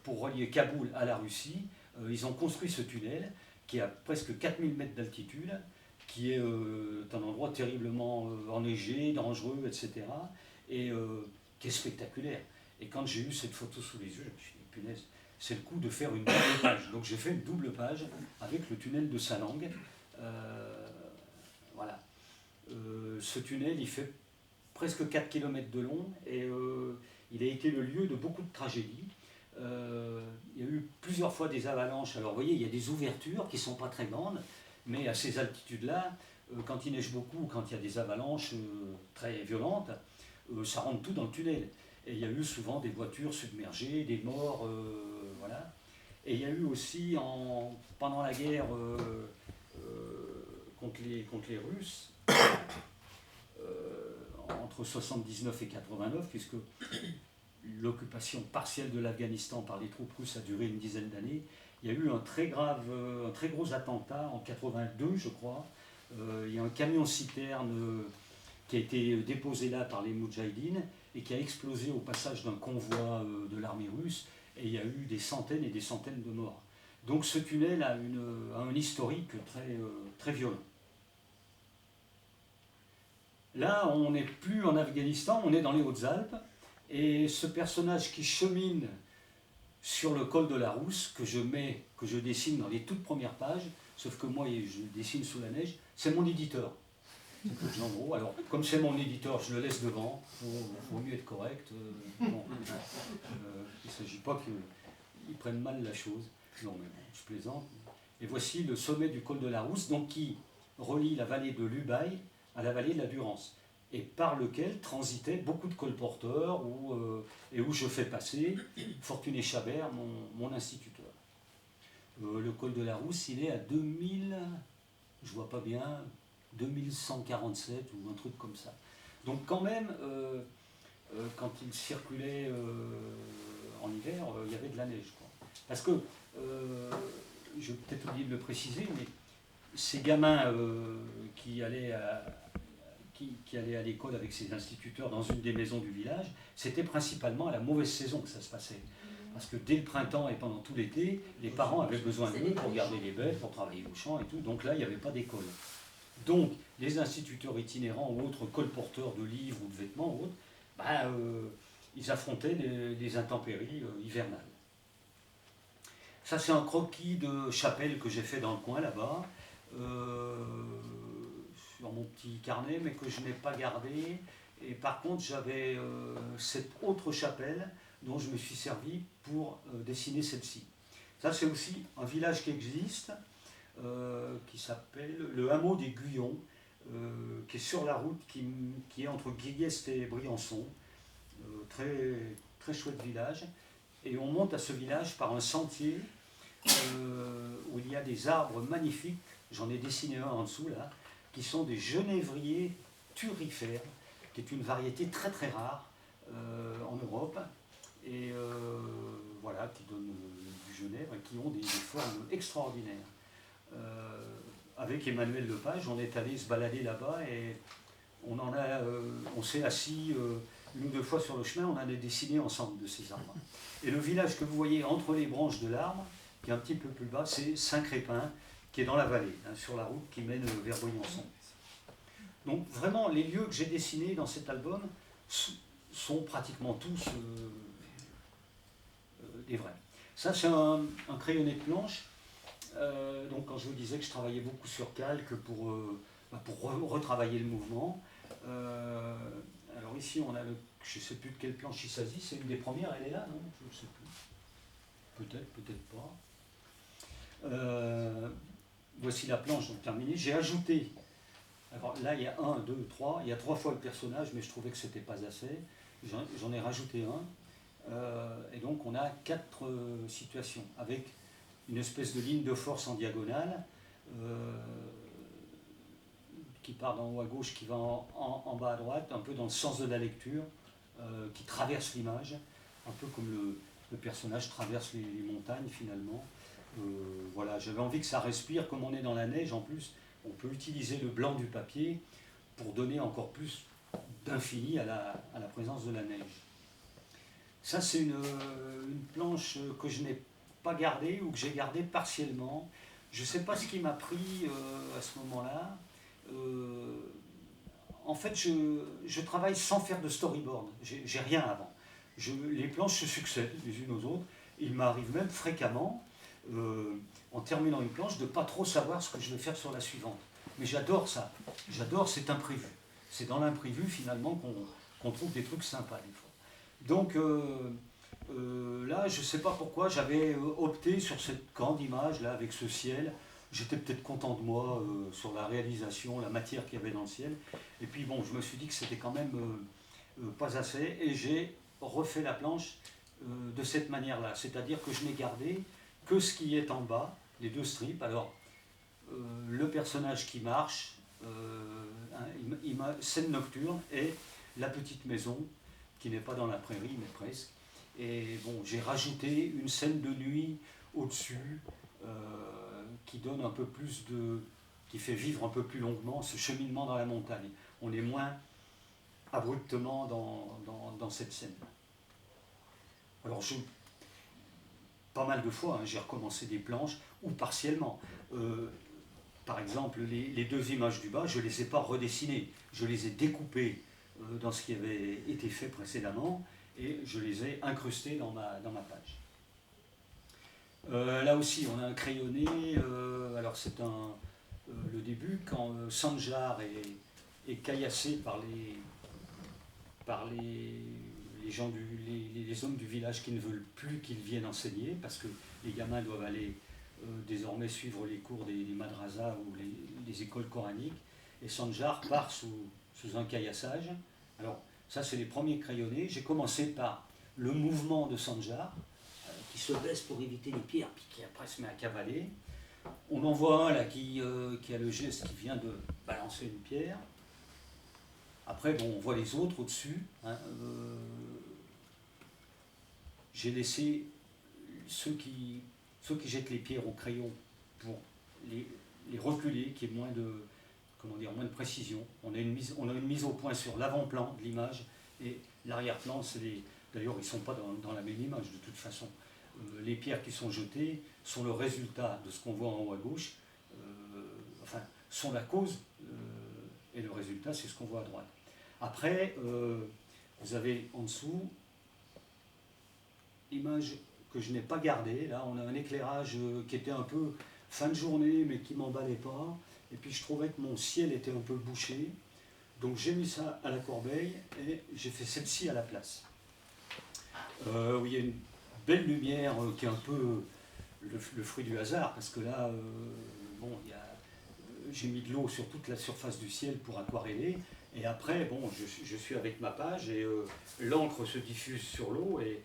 pour relier Kaboul à la Russie, ils ont construit ce tunnel qui a presque 4000 mètres d'altitude, qui est un endroit terriblement enneigé, dangereux, etc. Et qui est spectaculaire. Et quand j'ai eu cette photo sous les yeux, je me suis dit, punaise, c'est le coup de faire une double page. Donc j'ai fait une double page avec le tunnel de Salang. Voilà. Ce tunnel, il fait presque 4 km de long et il a été le lieu de beaucoup de tragédies. Il y a eu plusieurs fois des avalanches. Alors vous voyez, il y a des ouvertures qui ne sont pas très grandes, mais à ces altitudes-là, quand il neige beaucoup, quand il y a des avalanches très violentes, ça rentre tout dans le tunnel. Et il y a eu souvent des voitures submergées, des morts, voilà. Et il y a eu aussi, pendant la guerre contre les Russes, entre 79 et 89, puisque l'occupation partielle de l'Afghanistan par les troupes russes a duré une dizaine d'années, il y a eu un très gros attentat en 82, je crois. Il y a un camion-citerne qui a été déposé là par les Moudjahidines et qui a explosé au passage d'un convoi de l'armée russe, et il y a eu des centaines et des centaines de morts. Donc ce tunnel a un historique très violent. Là, on n'est plus en Afghanistan, on est dans les Hautes-Alpes, et ce personnage qui chemine sur le col de la Rousse, que je dessine dans les toutes premières pages, sauf que moi je dessine sous la neige, c'est mon éditeur. C'est Claude Gendreau. Alors, comme c'est mon éditeur, je le laisse devant, il faut mieux être correct. Il ne s'agit pas qu'ils prennent mal la chose. Non, mais bon, je plaisante. Et voici le sommet du col de la Rousse, donc qui relie la vallée de l'Ubaye à la vallée de la Durance, et par lequel transitaient beaucoup de colporteurs, et où je fais passer Fortuné Chabert, mon instituteur. Le col de la Rousse, il est à 2000, je vois pas bien, 2147 ou un truc comme ça. Donc quand même, quand il circulait en hiver, il y avait de la neige, quoi. Parce que, je vais peut-être oublier de le préciser, mais ces gamins qui allaient à l'école avec ses instituteurs dans une des maisons du village, c'était principalement à la mauvaise saison que ça se passait. Parce que dès le printemps et pendant tout l'été, les parents avaient besoin d'eux pour garder les bêtes, pour travailler au champ et tout. Donc là, il n'y avait pas d'école. Donc, les instituteurs itinérants ou autres colporteurs de livres ou de vêtements ou autres, ils affrontaient les intempéries hivernales. Ça, c'est un croquis de chapelle que j'ai fait dans le coin là-bas, sur mon petit carnet, mais que je n'ai pas gardé. Et par contre, j'avais cette autre chapelle dont je me suis servi pour dessiner celle-ci. Ça, c'est aussi un village qui existe, qui s'appelle le hameau des Guyons, qui est sur la route qui est entre Guillest et Briançon. Très, très chouette village. Et on monte à ce village par un sentier où il y a des arbres magnifiques, j'en ai dessiné un en dessous là, qui sont des genévriers turifères, qui est une variété très très rare en Europe, et voilà, qui donnent du Genèvre et qui ont des formes extraordinaires. Avec Emmanuel Lepage, on est allé se balader là-bas et on s'est assis une ou deux fois sur le chemin, on en a dessiné ensemble de ces arbres. Et le village que vous voyez entre les branches de l'arbre, qui est un petit peu plus bas, c'est Saint-Crépin, qui est dans la vallée, hein, sur la route qui mène vers Briançon. Donc vraiment, les lieux que j'ai dessinés dans cet album sont pratiquement tous des vrais. Ça, c'est un crayonné de planche. Donc quand je vous disais que je travaillais beaucoup sur calque pour retravailler le mouvement. Alors ici, on a je ne sais plus de quelle planche il s'agit, c'est une des premières, elle est là, non? Je ne sais plus. Peut-être, peut-être pas. Voici la planche donc terminée. J'ai ajouté, alors là il y a 1, 2, 3, il y a 3 fois le personnage, mais je trouvais que c'était pas assez. J'en ai rajouté un. Et donc on a 4 situations, avec une espèce de ligne de force en diagonale, qui part d'en haut à gauche, qui va en bas à droite, un peu dans le sens de la lecture, qui traverse l'image, un peu comme le personnage traverse les montagnes finalement. Voilà, j'avais envie que ça respire, comme on est dans la neige en plus, on peut utiliser le blanc du papier pour donner encore plus d'infini à la présence de la neige. Ça c'est une planche que je n'ai pas gardée ou que j'ai gardée partiellement. Je ne sais pas ce qui m'a pris à ce moment-là. En fait, je travaille sans faire de storyboard. J'ai rien avant. Les planches se succèdent les unes aux autres. Il m'arrive même fréquemment, en terminant une planche, de ne pas trop savoir ce que je vais faire sur la suivante. Mais j'adore ça. J'adore cet imprévu. C'est dans l'imprévu, finalement, qu'on trouve des trucs sympas, des fois. Donc, là, je ne sais pas pourquoi, j'avais opté sur cette grande image, là, avec ce ciel. J'étais peut-être content de moi sur la réalisation, la matière qu'il y avait dans le ciel. Et puis bon, je me suis dit que c'était quand même pas assez. Et j'ai refait la planche de cette manière-là. C'est-à-dire que je n'ai gardé que ce qui est en bas, les 2 strips. Alors, le personnage qui marche, scène nocturne, et la petite maison, qui n'est pas dans la prairie, mais presque. Et bon, j'ai rajouté une scène de nuit au-dessus, qui donne un peu plus qui fait vivre un peu plus longuement ce cheminement dans la montagne. On est moins abruptement dans cette scène. Alors pas mal de fois, hein, j'ai recommencé des planches, ou partiellement. Par exemple, les 2 images du bas, je ne les ai pas redessinées, je les ai découpées dans ce qui avait été fait précédemment, et je les ai incrustées dans ma page. Là aussi, on a un crayonné. Alors c'est le début, quand Sanjar est caillassé par les gens les hommes du village qui ne veulent plus qu'il vienne enseigner, parce que les gamins doivent aller désormais suivre les cours des madrasas ou les écoles coraniques. Et Sanjar part sous un caillassage. Alors ça, c'est les premiers crayonnés. J'ai commencé par le mouvement de Sanjar, qui se baisse pour éviter les pierres, puis qui après se met à cavaler. On en voit un là qui a le geste, qui vient de balancer une pierre. Après, bon, on voit les autres au-dessus. Hein, j'ai laissé ceux qui jettent les pierres au crayon pour les reculer, qu'il y ait moins de précision. On a une mise au point sur l'avant-plan de l'image, et l'arrière-plan, d'ailleurs, ils ne sont pas dans la même image de toute façon. Les pierres qui sont jetées sont le résultat de ce qu'on voit en haut à gauche, sont la cause, et le résultat, c'est ce qu'on voit à droite. Après, vous avez en dessous l'image que je n'ai pas gardée. Là, on a un éclairage qui était un peu fin de journée, mais qui ne m'emballait pas. Et puis, je trouvais que mon ciel était un peu bouché. Donc, j'ai mis ça à la corbeille et j'ai fait celle-ci à la place. Où il y a une belle lumière qui est un peu le fruit du hasard, parce que là, j'ai mis de l'eau sur toute la surface du ciel pour aquareller, et après, bon, je suis avec ma page, et l'encre se diffuse sur l'eau, et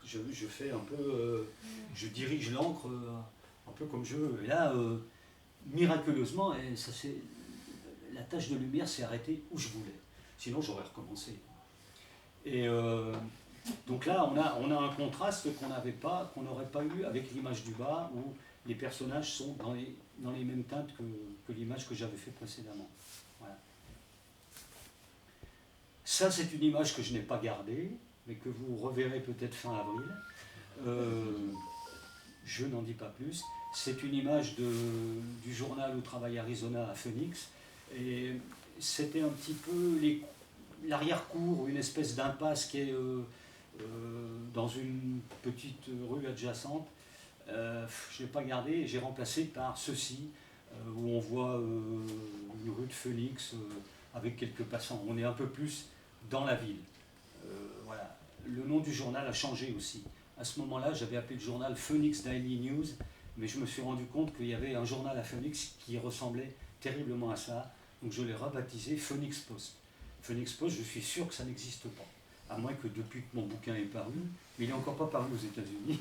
je fais un peu, je dirige l'encre un peu comme je veux. Et là, miraculeusement, la tache de lumière s'est arrêtée où je voulais. Sinon, j'aurais recommencé. Et donc là, on a un contraste qu'on n'aurait pas eu avec l'image du bas, où les personnages sont dans les mêmes teintes que l'image que j'avais fait précédemment. Voilà. Ça, c'est une image que je n'ai pas gardée, mais que vous reverrez peut-être fin avril. je n'en dis pas plus. C'est une image du journal où travaille Arizona à Phoenix. Et c'était un petit peu l'arrière-cour, une espèce d'impasse qui est dans une petite rue adjacente. Je ne l'ai pas gardé et j'ai remplacé par ceci, où on voit une rue de Phoenix avec quelques passants. On est un peu plus dans la ville. Voilà. Le nom du journal a changé aussi. À ce moment-là, j'avais appelé le journal Phoenix Daily News, mais je me suis rendu compte qu'il y avait un journal à Phoenix qui ressemblait terriblement à ça, donc je l'ai rebaptisé Phoenix Post. Phoenix Post, je suis sûr que ça n'existe pas, à moins que depuis que mon bouquin est paru, mais il n'est encore pas paru aux États-Unis.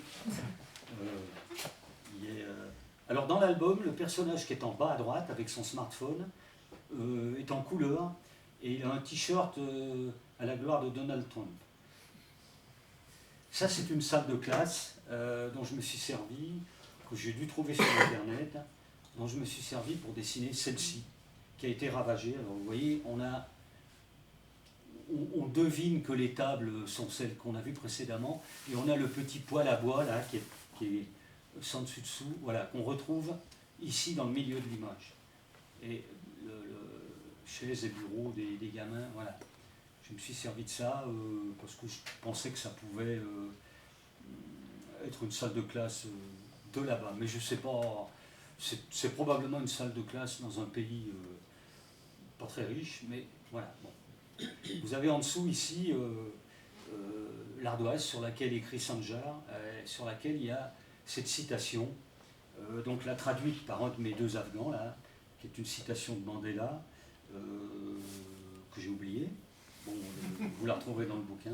Alors dans l'album, le personnage qui est en bas à droite avec son smartphone est en couleur et il a un t-shirt à la gloire de Donald Trump. Ça, c'est une salle de classe dont je me suis servi, que j'ai dû trouver sur Internet, dont je me suis servi pour dessiner celle-ci, qui a été ravagée. Alors vous voyez, on devine que les tables sont celles qu'on a vues précédemment, et on a le petit poêle à bois là, qui est sans dessus-dessous, voilà, qu'on retrouve ici dans le milieu de l'image. Et chaises et bureaux des gamins, voilà. Je me suis servi de ça parce que je pensais que ça pouvait être une salle de classe de là-bas. Mais je ne sais pas, c'est probablement une salle de classe dans un pays pas très riche, mais voilà. Bon. Vous avez en dessous ici l'ardoise sur laquelle écrit Sanjar, sur laquelle il y a cette citation, donc là traduite par un de mes deux Afghans, là, qui est une citation de Mandela, que j'ai oubliée. Bon, vous la retrouverez dans le bouquin.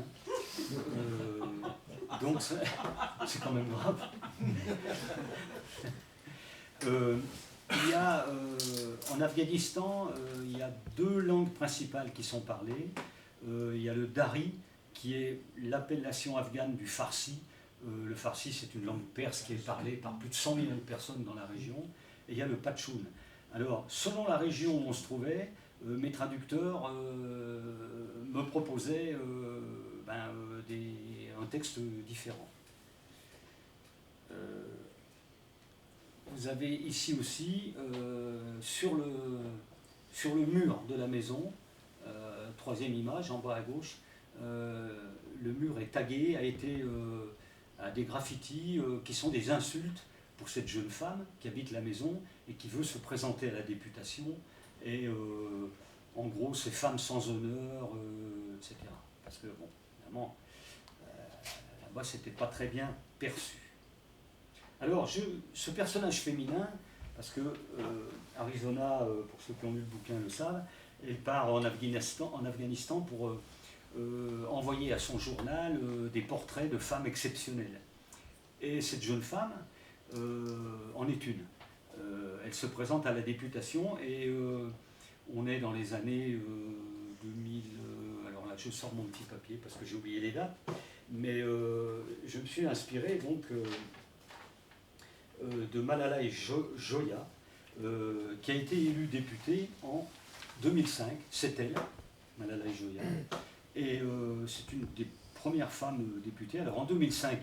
Donc c'est quand même grave. Il y a, en Afghanistan, il y a deux langues principales qui sont parlées. Il y a le Dari, qui est l'appellation afghane du Farsi. Le Farsi, c'est une langue perse qui est parlée par plus de 100 millions de personnes dans la région. Et il y a le Pachtoun. Alors, selon la région où on se trouvait, mes traducteurs me proposaient un texte différent. Vous avez ici aussi, sur le mur de la maison, troisième image en bas à gauche, le mur est tagué, à des graffitis qui sont des insultes pour cette jeune femme qui habite la maison et qui veut se présenter à la députation. Et en gros, c'est femme sans honneur, etc. Parce que, bon, évidemment, là-bas, c'était pas très bien perçu. Alors, ce personnage féminin, parce que Arizona, pour ceux qui ont lu le bouquin le savent, elle part en Afghanistan pour envoyer à son journal des portraits de femmes exceptionnelles. Et cette jeune femme en est une. Elle se présente à la députation et on est dans les années 2000. Alors là, je sors mon petit papier parce que j'ai oublié les dates, mais je me suis inspiré donc de Malala Joya, qui a été élue députée en 2005. C'est elle, Malala Joya, et c'est une des premières femmes députées. Alors en 2005,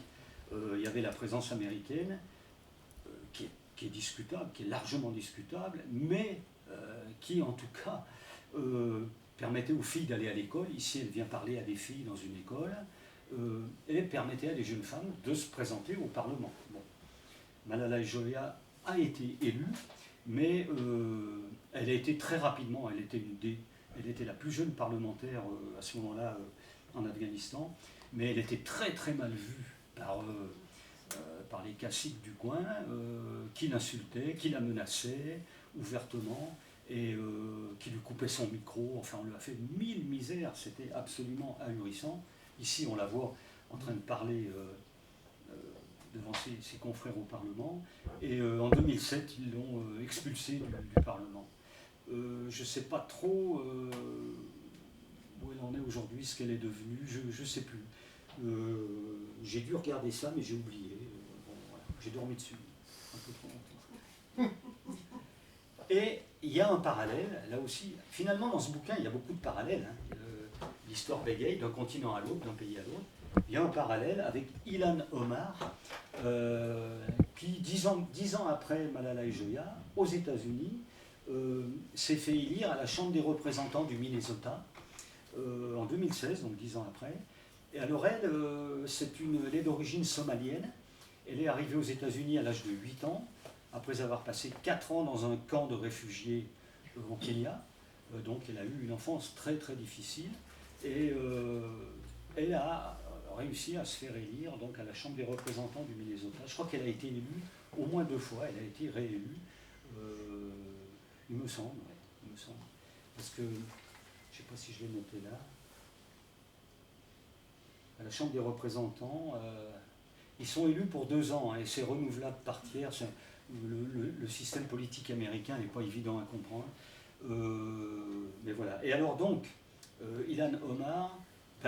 il y avait la présence américaine, qui est discutable, qui est largement discutable, mais qui en tout cas permettait aux filles d'aller à l'école. Ici, elle vient parler à des filles dans une école, et permettait à des jeunes femmes de se présenter au Parlement. Bon. Malala Joya a été élue, mais elle a été très rapidement, elle était la plus jeune parlementaire à ce moment-là en Afghanistan, mais elle était très très mal vue par les caciques du coin, qui l'insultaient, qui la menaçaient ouvertement, et qui lui coupaient son micro. Enfin, on lui a fait 1000 misères, c'était absolument ahurissant. Ici, on la voit en train de parler devant ses confrères au Parlement, et en 2007, ils l'ont expulsée du Parlement. Je ne sais pas trop où elle en est aujourd'hui, ce qu'elle est devenue, je ne sais plus. J'ai dû regarder ça, mais j'ai oublié. Bon, voilà. J'ai dormi dessus un peu trop longtemps. Et il y a un parallèle, là aussi. Finalement, dans ce bouquin, il y a beaucoup de parallèles. Hein. L'histoire bégaye d'un continent à l'autre, d'un pays à l'autre. il y a un parallèle avec Ilhan Omar, qui 10 ans après Malala Yousafzai, aux États-Unis, s'est fait élire à la Chambre des représentants du Minnesota en 2016, donc 10 ans après. Et alors elle, elle est d'origine somalienne. Elle est arrivée aux États-Unis à l'âge de 8 ans, après avoir passé 4 ans dans un camp de réfugiés au Kenya. Donc elle a eu une enfance très très difficile. Et elle a réussi à se faire élire donc, à la Chambre des représentants du Minnesota. Je crois qu'elle a été élue au moins 2 fois, elle a été réélue. Il me semble, ouais, il me semble. Parce que, je ne sais pas si je l'ai noté là, à la Chambre des représentants, ils sont élus pour 2 ans, hein, et c'est renouvelable par tiers. Le système politique américain n'est pas évident à comprendre. Mais voilà. Et alors donc, Ilhan Omar,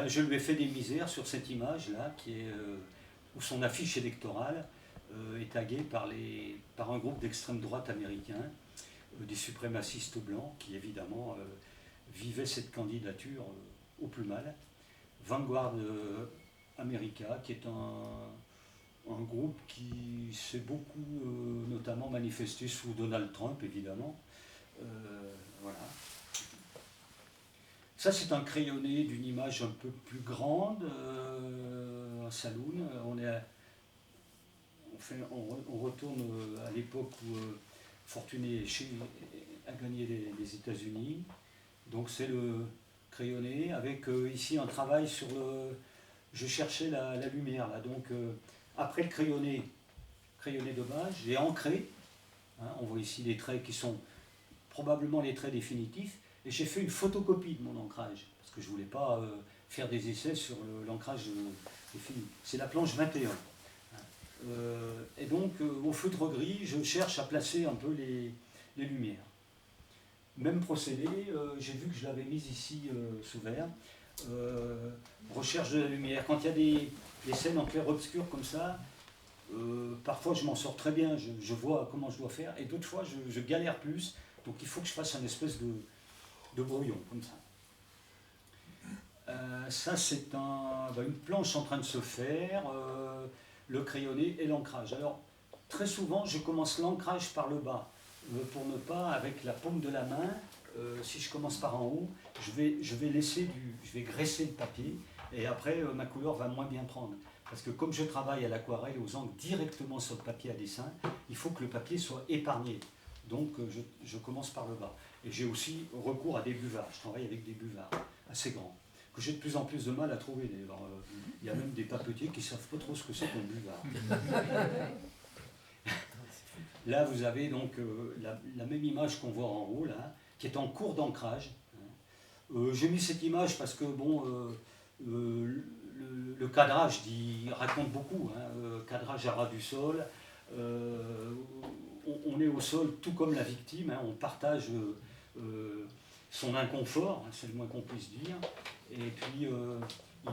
je lui ai fait des misères sur cette image-là, où son affiche électorale est taguée par un groupe d'extrême droite américain, des suprémacistes blancs, qui évidemment vivaient cette candidature au plus mal. Vanguard America, qui est un groupe qui s'est beaucoup notamment manifesté sous Donald Trump, évidemment. Voilà. Ça, c'est un crayonné d'une image un peu plus grande, un saloon. On retourne à l'époque où Fortuné a gagné les États-Unis. Donc c'est le crayonné avec ici un travail sur le... Je cherchais la lumière là. Donc après le crayonné de base, j'ai ancré. Hein, on voit ici les traits qui sont probablement les traits définitifs. Et j'ai fait une photocopie de mon ancrage, parce que je ne voulais pas faire des essais sur l'ancrage défini. C'est la planche 21. Et donc, au feutre gris, je cherche à placer un peu les lumières. Même procédé, j'ai vu que je l'avais mise ici sous verre. Recherche de la lumière. Quand il y a des scènes en clair-obscur comme ça, parfois je m'en sors très bien, je vois comment je dois faire, et d'autres fois je galère plus, donc il faut que je fasse un espèce de brouillon, comme ça. Ça, c'est une planche en train de se faire, le crayonné et l'ancrage. Alors, très souvent, je commence l'ancrage par le bas, pour ne pas, avec la paume de la main, si je commence par en haut, je vais graisser le papier, et après, ma couleur va moins bien prendre. Parce que comme je travaille à l'aquarelle, aux encres, directement sur le papier à dessin, il faut que le papier soit épargné. Donc, je commence par le bas. Et j'ai aussi recours à des buvards. Je travaille avec des buvards assez grands, que j'ai de plus en plus de mal à trouver d'ailleurs. Il y a même des papetiers qui ne savent pas trop ce que c'est qu'un buvard. Là, vous avez donc la même image qu'on voit en haut, là, qui est en cours d'ancrage. J'ai mis cette image parce que, bon, le cadrage raconte beaucoup. Hein, cadrage à ras du sol. On est au sol tout comme la victime, hein, on partage son inconfort, hein, c'est le moins qu'on puisse dire, et puis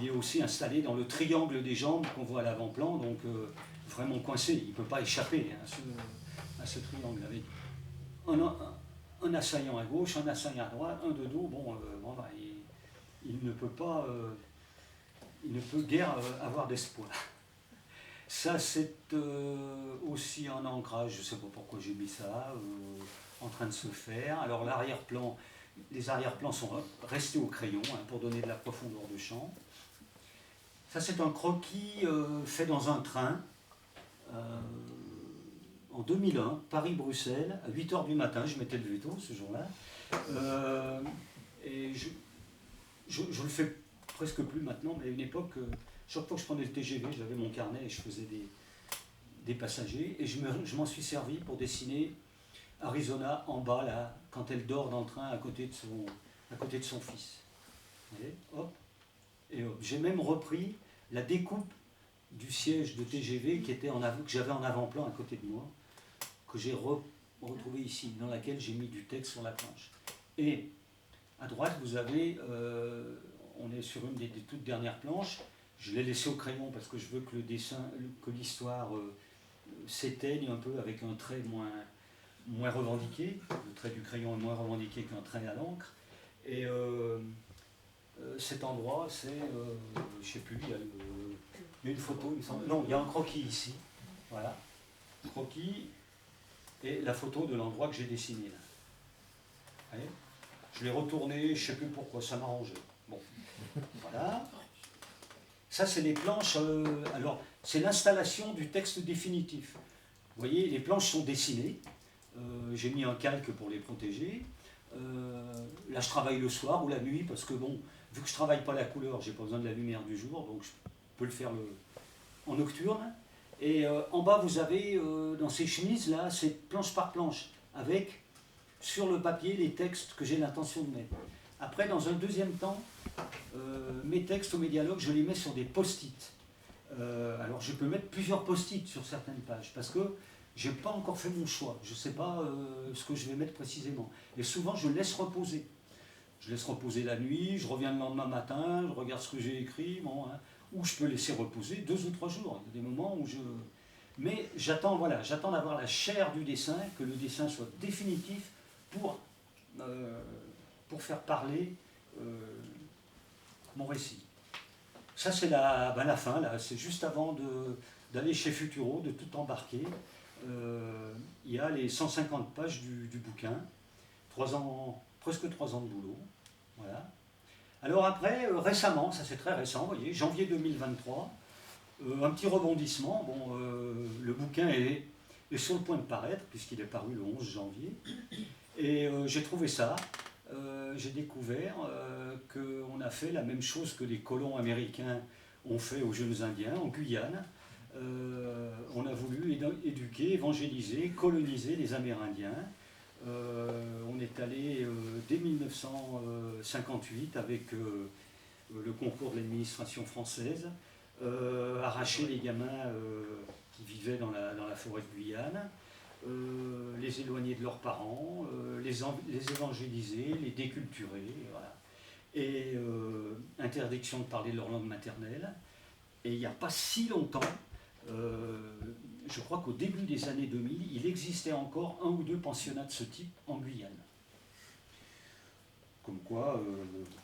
il est aussi installé dans le triangle des jambes qu'on voit à l'avant-plan, donc vraiment coincé, il ne peut pas échapper à ce triangle, avec un assaillant à gauche, un assaillant à droite, un de dos, il ne peut pas, il ne peut guère avoir d'espoir. Ça, c'est aussi un ancrage, je ne sais pas pourquoi j'ai mis ça, en train de se faire. Alors l'arrière-plan, les arrière-plans sont restés au crayon, hein, pour donner de la profondeur de champ. Ça, c'est un croquis fait dans un train, en 2001, Paris-Bruxelles, à 8h du matin, je m'étais levé tôt ce jour-là. Et je le fais presque plus maintenant, mais à une époque... chaque fois que je prenais le TGV, j'avais mon carnet et je faisais des passagers. Et je m'en suis servi pour dessiner Arizona en bas, là, quand elle dort dans le train à côté de son fils. Allez, hop, et hop. J'ai même repris la découpe du siège de TGV que j'avais en avant-plan à côté de moi, que j'ai retrouvé ici, dans laquelle j'ai mis du texte sur la planche. Et à droite, vous avez, on est sur une des toutes dernières planches. Je l'ai laissé au crayon parce que je veux que le dessin, que l'histoire s'éteigne un peu avec un trait moins revendiqué. Le trait du crayon est moins revendiqué qu'un trait à l'encre. Et cet endroit, c'est, je ne sais plus, il y a Il y a une photo, il me semble. Non, il y a un croquis ici. Voilà. Croquis et la photo de l'endroit que j'ai dessiné là. Vous voyez, je l'ai retourné, je ne sais plus pourquoi, ça m'arrangeait. Bon, voilà. Ça, c'est les planches. Alors, c'est l'installation du texte définitif. Vous voyez, les planches sont dessinées. J'ai mis un calque pour les protéger. Là, je travaille le soir ou la nuit parce que, bon, vu que je ne travaille pas la couleur, j'ai pas besoin de la lumière du jour, donc je peux le faire en nocturne. Et en bas, vous avez, dans ces chemises, là, c'est planche par planche, avec, sur le papier, les textes que j'ai l'intention de mettre. Après, dans un deuxième temps, mes textes ou mes dialogues, je les mets sur des post-it. Alors, je peux mettre plusieurs post-it sur certaines pages, parce que je n'ai pas encore fait mon choix. Je ne sais pas ce que je vais mettre précisément. Et souvent, je laisse reposer. Je laisse reposer la nuit, je reviens le lendemain matin, je regarde ce que j'ai écrit, bon, hein, ou je peux laisser reposer 2 ou 3 jours. Il y a des moments où je... Mais j'attends d'avoir la chair du dessin, que le dessin soit définitif pour faire parler mon récit. Ça, c'est la fin, là. C'est juste avant d'aller chez Futuro, de tout embarquer. Il y a les 150 pages du bouquin, presque 3 ans de boulot. Voilà. Alors après, récemment, ça c'est très récent, vous voyez, janvier 2023, un petit rebondissement. Bon, le bouquin est sur le point de paraître, puisqu'il est paru le 11 janvier. Et j'ai trouvé ça. J'ai découvert qu'on a fait la même chose que les colons américains ont fait aux jeunes Indiens en Guyane. On a voulu éduquer, évangéliser, coloniser les Amérindiens. On est allé dès 1958 avec le concours de l'administration française, arracher les gamins qui vivaient dans la forêt de Guyane, les éloigner de leurs parents, les évangéliser, les déculturer, voilà. Et interdiction de parler leur langue maternelle. Et il n'y a pas si longtemps, je crois qu'au début des années 2000, il existait encore 1 ou 2 pensionnats de ce type en Guyane. Comme quoi,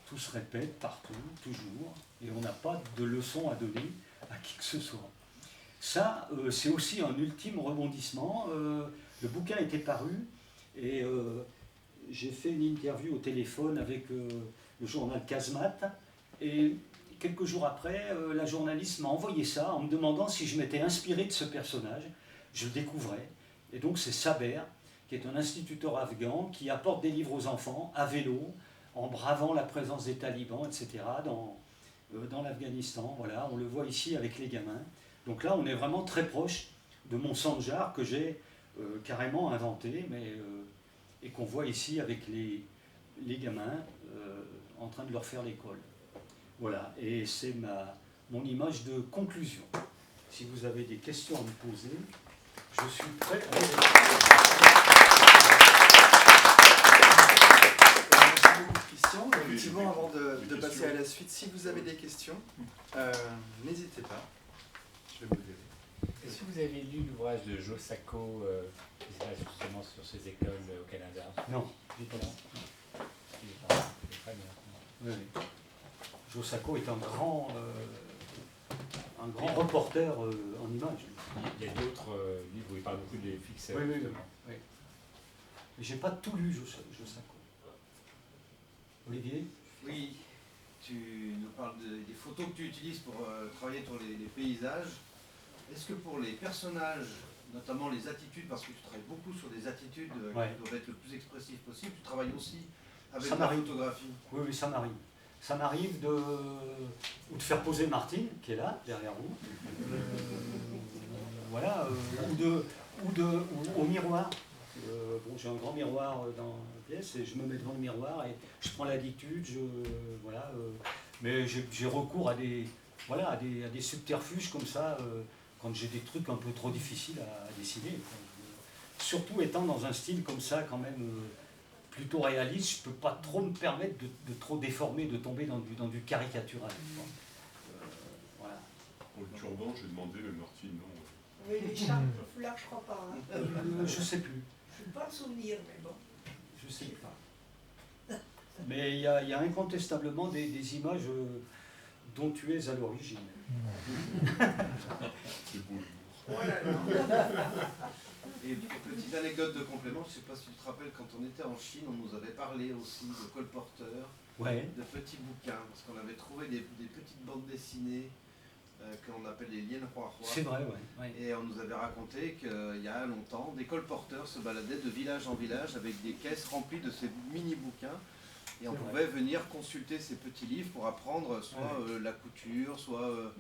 tout se répète partout, toujours, et on n'a pas de leçon à donner à qui que ce soit. Ça, c'est aussi un ultime rebondissement. Le bouquin était paru, et j'ai fait une interview au téléphone avec le journal Casemat, et quelques jours après, la journaliste m'a envoyé ça en me demandant si je m'étais inspiré de ce personnage. Je le découvrais. Et donc c'est Saber, qui est un instituteur afghan qui apporte des livres aux enfants à vélo, en bravant la présence des talibans, etc., dans l'Afghanistan. Voilà, on le voit ici avec les gamins. Donc là, on est vraiment très proche de mon Sanjar que j'ai carrément inventé, et qu'on voit ici avec les gamins en train de leur faire l'école. Voilà, et c'est mon image de conclusion. Si vous avez des questions à me poser, je suis prêt à les répondre. Merci beaucoup de questions. Effectivement, avant de passer à la suite, si vous avez des questions, n'hésitez pas. Je vais vous aider. Est-ce que vous avez lu l'ouvrage de Jo Sacco qui se base justement sur ces écoles au Canada? Non, je n'ai pas lu. Oui, oui. Jo Sacco est un grand reporter en images. Il y a d'autres livres où il parle beaucoup des fixeurs. Oui, oui, oui. Oui. Mais j'ai pas tout lu, Jo Sacco. Olivier? Oui, tu nous parles des photos que tu utilises pour travailler sur les paysages. Est-ce que pour les personnages, notamment les attitudes, parce que tu travailles beaucoup sur des attitudes qui doivent être le plus expressives possible, tu travailles aussi avec la photographie? Oui, oui, ça m'arrive. Ça m'arrive de faire poser Martine, qui est là, derrière vous. Voilà, ou au miroir. Bon, j'ai un grand miroir dans la pièce et je me mets devant le miroir et je prends l'attitude, voilà. Mais j'ai recours à des subterfuges comme ça quand j'ai des trucs un peu trop difficiles à dessiner. Surtout étant dans un style comme ça, quand même plutôt réaliste, je ne peux pas trop me permettre de trop déformer, de tomber dans du caricatural. Voilà. Pour le turban, j'ai demandé, mais Martine, non. Oui, l'écharpe, le foulard, je crois pas. Hein. Je sais plus. Je ne peux pas le souvenir, mais bon. Je sais pas. Mais il y a incontestablement des images dont tu es à l'origine. C'est beau. Oh là là. Et petite anecdote de complément, je ne sais pas si tu te rappelles, quand on était en Chine, on nous avait parlé aussi de colporteurs, Ouais. de petits bouquins, parce qu'on avait trouvé des petites bandes dessinées qu'on appelle les liens Hua C'est Hua. vrai, ouais. Et on nous avait raconté qu'il y a longtemps, des colporteurs se baladaient de village en village avec des caisses remplies de ces mini-bouquins. Et on C'est pouvait venir consulter ces petits livres pour apprendre soit la couture, soit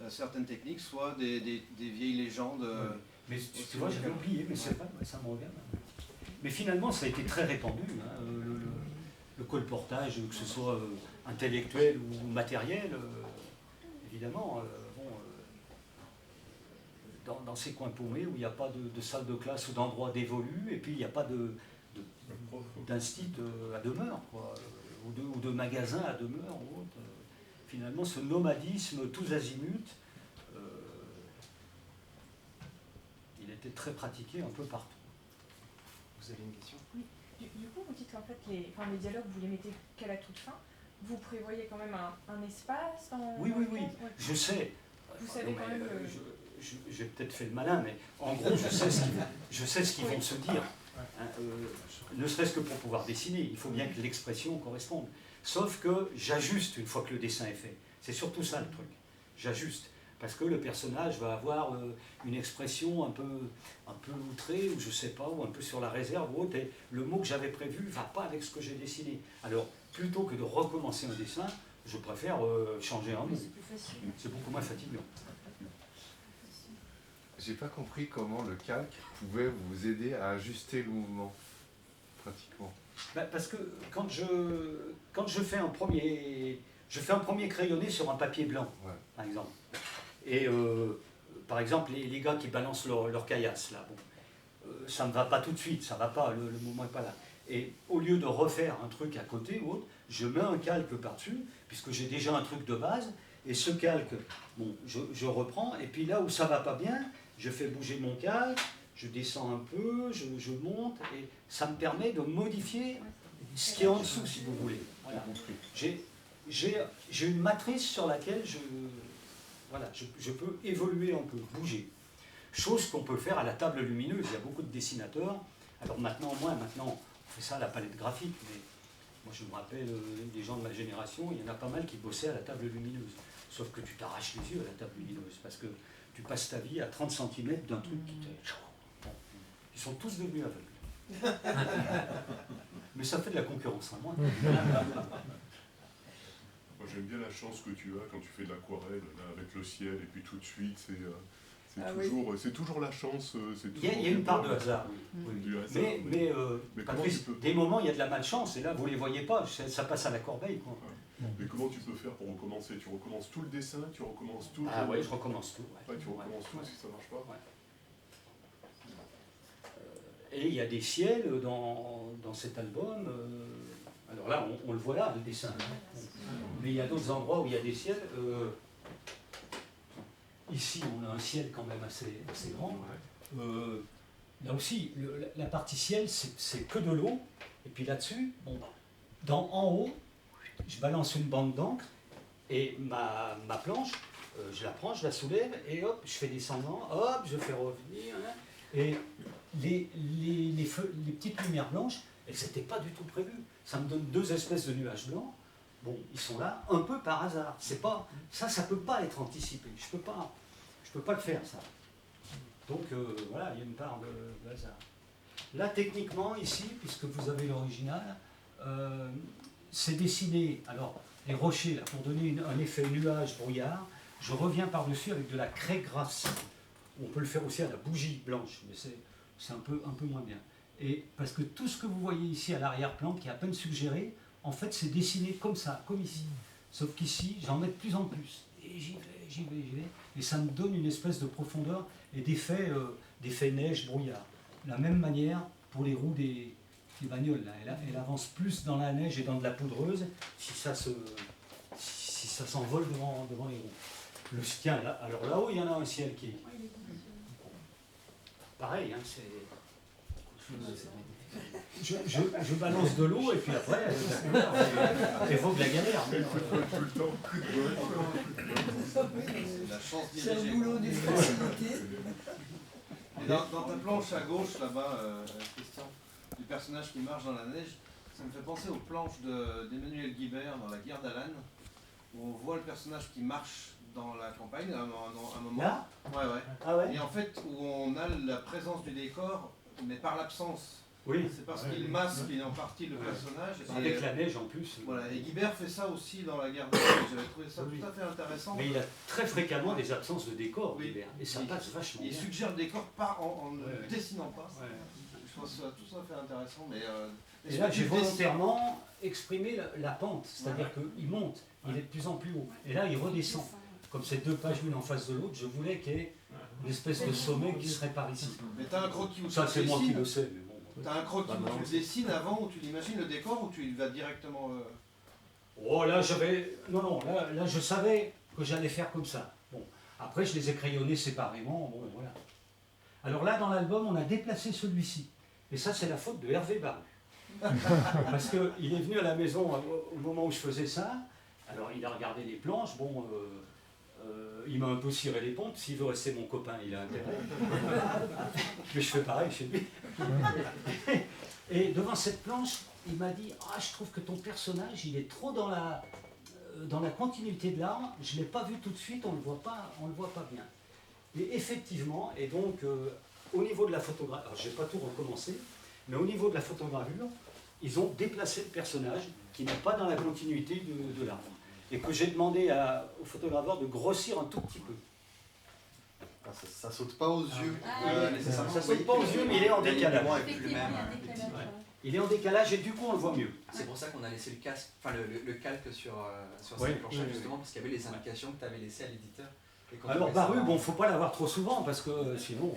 certaines techniques, soit des vieilles légendes. Ouais. Mais tu vois, j'avais oublié, mais c'est vrai, ça me revient. Mais finalement, ça a été très répandu, hein, le colportage, que ce soit intellectuel ou matériel, évidemment. Dans ces coins paumés où il n'y a pas de salle de classe ou d'endroit dévolu, et puis il n'y a pas d'instit à demeure, quoi, ou de magasin à demeure ou autre. Finalement, ce nomadisme tous azimuts, il était très pratiqué un peu partout. Vous avez une question? Oui. Du coup, vous dites qu'en fait, les dialogues, vous les mettez qu'à la toute fin. Vous prévoyez quand même un espace dans Oui, dans oui, le oui, cadre? Ouais. je sais. Vous savez quand même le- J'ai peut-être fait le malin, mais en gros, je sais ce qu'ils vont se dire. Hein, ne serait-ce que pour pouvoir dessiner, il faut bien que l'expression corresponde. Sauf que j'ajuste une fois que le dessin est fait. C'est surtout ça le truc. J'ajuste. Parce que le personnage va avoir une expression un peu outrée, ou je sais pas, ou un peu sur la réserve, ou autre, et le mot que j'avais prévu ne va pas avec ce que j'ai dessiné. Alors, plutôt que de recommencer un dessin, je préfère changer un mot. C'est plus facile. C'est beaucoup moins fatigant. J'ai pas compris comment le calque pouvait vous aider à ajuster le mouvement, pratiquement. Parce que quand je fais un premier crayonné sur un papier blanc, Ouais. par exemple, et par exemple les gars qui balancent leur caillasse, là, bon, ça ne me va pas tout de suite, ça va pas, le mouvement n'est pas là. Et au lieu de refaire un truc à côté ou autre, je mets un calque par-dessus, puisque j'ai déjà un truc de base, et ce calque, bon, je reprends, et puis là où ça va pas bien, je fais bouger mon calque, je descends un peu, je monte, et ça me permet de modifier ce qui est en dessous, si vous voulez. Voilà. J'ai une matrice sur laquelle je peux évoluer un peu, bouger. Chose qu'on peut faire à la table lumineuse. Il y a beaucoup de dessinateurs. Alors maintenant, on fait ça à la palette graphique, mais moi je me rappelle des gens de ma génération, il y en a pas mal qui bossaient à la table lumineuse. Sauf que tu t'arraches les yeux à la table lumineuse, parce que tu passes ta vie à 30 cm d'un truc qui te... Ils sont tous devenus aveugles. Mais ça fait de la concurrence à moi. Moi j'aime bien la chance que tu as quand tu fais de l'aquarelle, là, avec le ciel, et puis tout de suite, c'est toujours la chance. Il y a une part de hasard, oui. Du hasard, Mais Patrice, des moments, il y a de la malchance, et là, vous ne les voyez pas, ça passe à la corbeille, quoi. mais comment tu peux faire pour recommencer? Tu recommences tout le dessin, tu recommences tout. Ah oui, je recommence tout. Ouais, tu recommences tout si ça marche pas. Ouais. Et il y a des ciels dans cet album. Alors là, on le voit là, le dessin. Mais il y a d'autres endroits où il y a des ciels. Ici, on a un ciel quand même assez grand. Là aussi, la partie ciel, c'est que de l'eau. Et puis là-dessus, en haut, je balance une bande d'encre et ma planche, je la prends, je la soulève et hop, je fais descendant, hop, je fais revenir. Hein, et les petites lumières blanches, elles n'étaient pas du tout prévues. Ça me donne deux espèces de nuages blancs. Bon, ils sont là un peu par hasard. C'est pas ça peut pas être anticipé. Je peux pas le faire ça. Donc voilà, il y a une part de hasard. Là, techniquement, ici, puisque vous avez l'original, c'est dessiné. Alors, les rochers, là, pour donner un effet nuage-brouillard, je reviens par-dessus avec de la craie grasse. On peut le faire aussi à la bougie blanche, mais c'est un peu moins bien. Et parce que tout ce que vous voyez ici à l'arrière-plan, qui est à peine suggéré, en fait, c'est dessiné comme ça, comme ici. Sauf qu'ici, j'en mets de plus en plus. Et j'y vais. Et ça me donne une espèce de profondeur et d'effet neige-brouillard. De la même manière pour les roues des bagnoles. Là. Elle avance plus dans la neige et dans de la poudreuse si ça s'envole devant les roues. Le ciel, là, alors là-haut, il y en a un ciel qui est... Pareil, hein, c'est... Je balance de l'eau et puis après, évoque la galère. Il faut tout le temps. chance d'y C'est un réagir. boulot d'une facilité. Et dans ta planche à gauche, là-bas, Christian, du personnage qui marche dans la neige, ça me fait penser aux planches d'Emmanuel Guibert dans La Guerre d'Alan, où on voit le personnage qui marche dans la campagne à un moment. Là ? Ouais. Ah ouais ? Et en fait, où on a la présence du décor, mais par l'absence. Oui. C'est parce qu'il masque en partie le personnage. Avec la neige en plus. Voilà, et Guibert fait ça aussi dans La Guerre d'Alan. J'avais trouvé ça Oui. tout à fait intéressant. Mais il a très fréquemment des absences de décor, Oui. Guibert, et ça passe vachement Il bien. suggère le décor pas en ne Ouais. dessinant pas. Ouais. Je trouve ça tout ça fait intéressant. Mais, Et là, j'ai volontairement exprimé la pente, c'est-à-dire qu'il monte, il est de plus en plus haut, et là, il redescend. Comme ces deux pages l'une en face de l'autre, je voulais qu'il y ait une espèce de sommet qui serait par ici. Mais t'as un croquis où Ça, tu c'est moi qui dessines. le sais, mais bon. T'as un croquis Bah, où non, tu le c'est- dessines avant, où tu l'imagines le décor, ou tu vas directement. Oh, là, j'avais. Non, là, je savais que j'allais faire comme ça. Bon, après, je les ai crayonnés séparément, bon, voilà. Alors là, dans l'album, on a déplacé celui-ci. Et ça, c'est la faute de Hervé Baru. Parce qu'il est venu à la maison au moment où je faisais ça. Alors, il a regardé les planches. Bon, il m'a un peu ciré les pompes. S'il veut rester mon copain, il a intérêt. Mais je fais pareil chez lui. Et devant cette planche, il m'a dit « Ah, je trouve que ton personnage, il est trop dans la continuité de l'arbre. Je ne l'ai pas vu tout de suite, on ne le voit pas bien. » Et effectivement, et donc, au niveau de la photographie, alors je ne vais pas tout recommencer, mais au niveau de la photogravure, ils ont déplacé le personnage qui n'est pas dans la continuité de l'arbre. Et que j'ai demandé au photograveur de grossir un tout petit peu. Ça saute pas aux yeux. nécessairement. Ça saute pas aux yeux, mais il est en décalage. L'alignement est plus le Effectivement, même. il y a un décalage. Ouais. Il est en décalage et du coup on le voit mieux. C'est pour ça qu'on a laissé le casque, enfin le calque sur Ouais, cette planchette oui. justement parce qu'il y avait les indications que tu avais laissées à l'éditeur. Et qu'on Alors trouvait Baru, ça- bon, faut pas l'avoir trop souvent parce que sinon.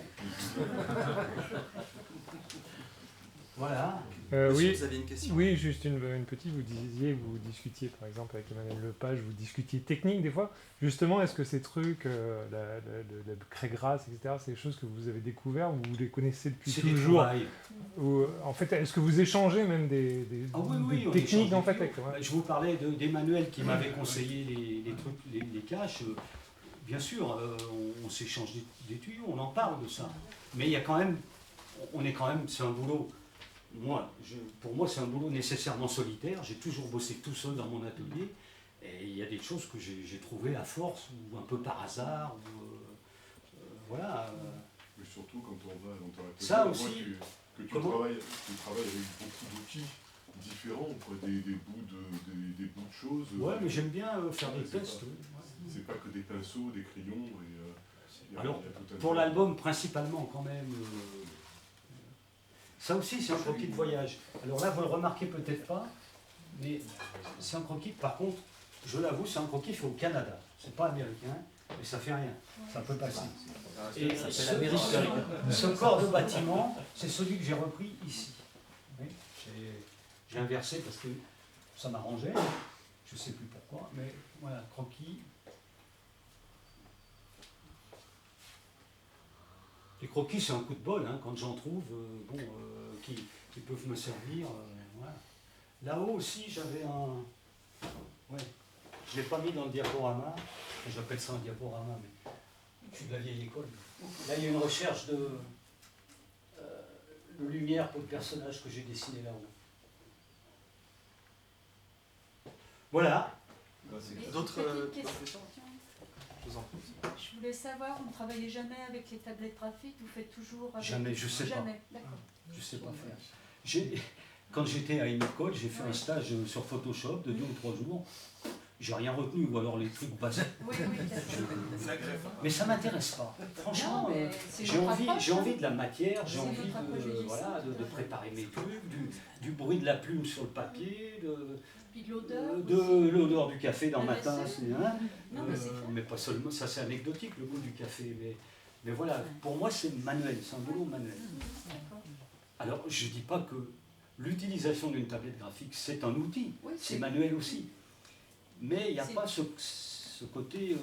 Voilà. Monsieur, Oui, vous aviez une question? oui, juste une petite. Vous discutiez par exemple avec Emmanuel Lepage, vous discutiez technique des fois. Justement, est-ce que ces trucs, la craie grasse, etc., c'est des choses que vous avez découvertes ou vous les connaissez depuis C'est des toujours trouvailles. ou, en fait, est-ce que vous échangez même des Ah oui, on techniques échange en des fait tuyaux. avec, ouais. Je vous parlais d'Emmanuel qui m'avait conseillé les trucs, les caches. Bien sûr, on s'échange des tuyaux, on en parle de ça. Mais il y a quand même, c'est un boulot. Pour moi, c'est un boulot nécessairement solitaire. J'ai toujours bossé tout seul dans mon atelier. Et il y a des choses que j'ai trouvées à force ou un peu par hasard. Voilà. Mais surtout quand on va dans ton atelier, Ça on aussi. voit que tu Comment travailles avec beaucoup d'outils différents, quoi, des bouts de choses. Ouais, mais j'aime bien faire des c'est tests. pas- Ouais. C'est pas que des pinceaux, des crayons. Et, Alors, il y a tout un pour tas- l'album, principalement, quand même. Ça aussi, c'est un croquis de voyage. Alors là, vous le remarquez peut-être pas, mais c'est un croquis. Par contre, je l'avoue, c'est un croquis fait au Canada. C'est pas américain, mais ça fait rien. Ça peut passer. Et ce corps de bâtiment, c'est celui que j'ai repris ici. Oui, j'ai inversé parce que ça m'arrangeait. Je sais plus pourquoi, mais voilà, croquis. Les croquis, c'est un coup de bol, hein, quand j'en trouve, qui peuvent me servir. Voilà. Là-haut aussi, j'avais un. Ouais. Je ne l'ai pas mis dans le diaporama. J'appelle ça un diaporama, mais je suis de la vieille école. Là, il y a une recherche de lumière pour le personnage que j'ai dessiné là-haut. Voilà. D'autres Petite question. questions? Je vous en prie. Je voulais savoir, vous ne travaillez jamais avec les tablettes graphiques, vous faites toujours avec... Jamais, je sais pas. Jamais, d'accord. Je sais pas faire. Quand j'étais à une école, j'ai fait un stage sur Photoshop de 2 ou 3 jours. J'ai rien retenu, ou alors les trucs basiques. Oui, Mais ça m'intéresse pas. Franchement, Non, mais c'est j'ai votre envie, approche, j'ai hein. envie de la matière, j'ai C'est envie votre approche du dessin. de préparer mes trucs, du bruit de la plume sur le papier, Puis de l'odeur. de l'odeur du café dans La ma vaisselle. tasse. Hein. Non, mais c'est clair. Mais pas seulement, ça c'est anecdotique le goût du café. Mais voilà, pour moi c'est manuel, c'est un boulot manuel. D'accord. Alors je dis pas que l'utilisation d'une tablette graphique c'est un outil, Oui, c'est manuel aussi. Mais il n'y a c'est- pas ce côté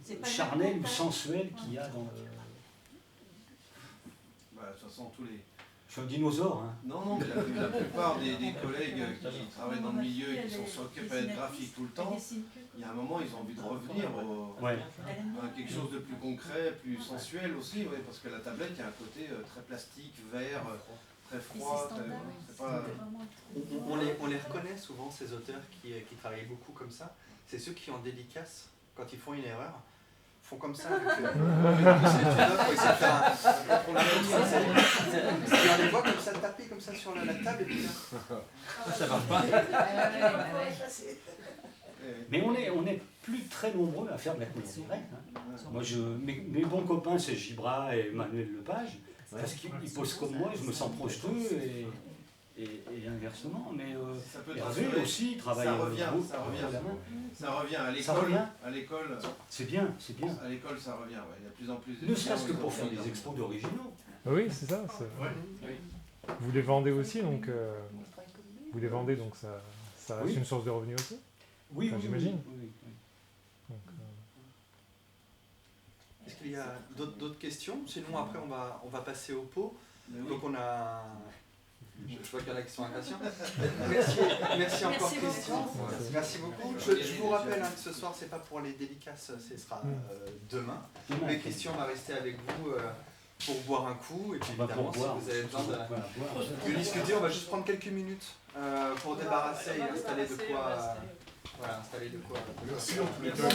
c'est pas charnel ou l'avantage. sensuel qu'il y a dans le... Bah, de toute façon, Je suis un dinosaure. Hein. Non, mais la plupart des collègues qui travaillent dans le milieu et qui sont sur le palette graphique tout le temps, il y a un moment, ils ont envie de revenir à quelque chose de plus concret, plus sensuel aussi, parce que la tablette, il y a un côté très plastique, vert, très froid. On les reconnaît souvent, ces auteurs qui travaillent beaucoup comme ça. C'est ceux qui, en dédicace, quand ils font une erreur, font comme ça. On les voit comme ça, taper comme ça sur la table et puis ça marche pas. Mais on est plus très nombreux à faire de la couleur directe. Hein. Moi, mes bons copains, c'est Gibra et Manuel Lepage, parce qu'ils posent comme moi, je me sens proche d'eux et inversement. Mais Hervé aussi travaille. Ça revient à l'école. C'est bien. À l'école, ça revient. Il y a de plus en plus de. Ne serait-ce que pour faire des expos d'originaux. Oui, c'est ça. Vous les vendez aussi, donc ça reste une source de revenus aussi. Oui, j'imagine. Oui. Donc, est-ce qu'il y a d'autres questions? Sinon, après, on va passer au pot. Donc, on a. Je vois qu'il y en a qui sont impatients. Merci encore, Christian. Merci beaucoup. Je vous rappelle que ce soir, c'est pas pour les dédicaces, ce sera demain. Mais Christian va rester avec vous pour boire un coup. Et puis, évidemment, si vous avez besoin de discuter, on va juste prendre quelques minutes pour débarrasser et installer de quoi. Voilà, installer de quoi. Merci en tous les cas.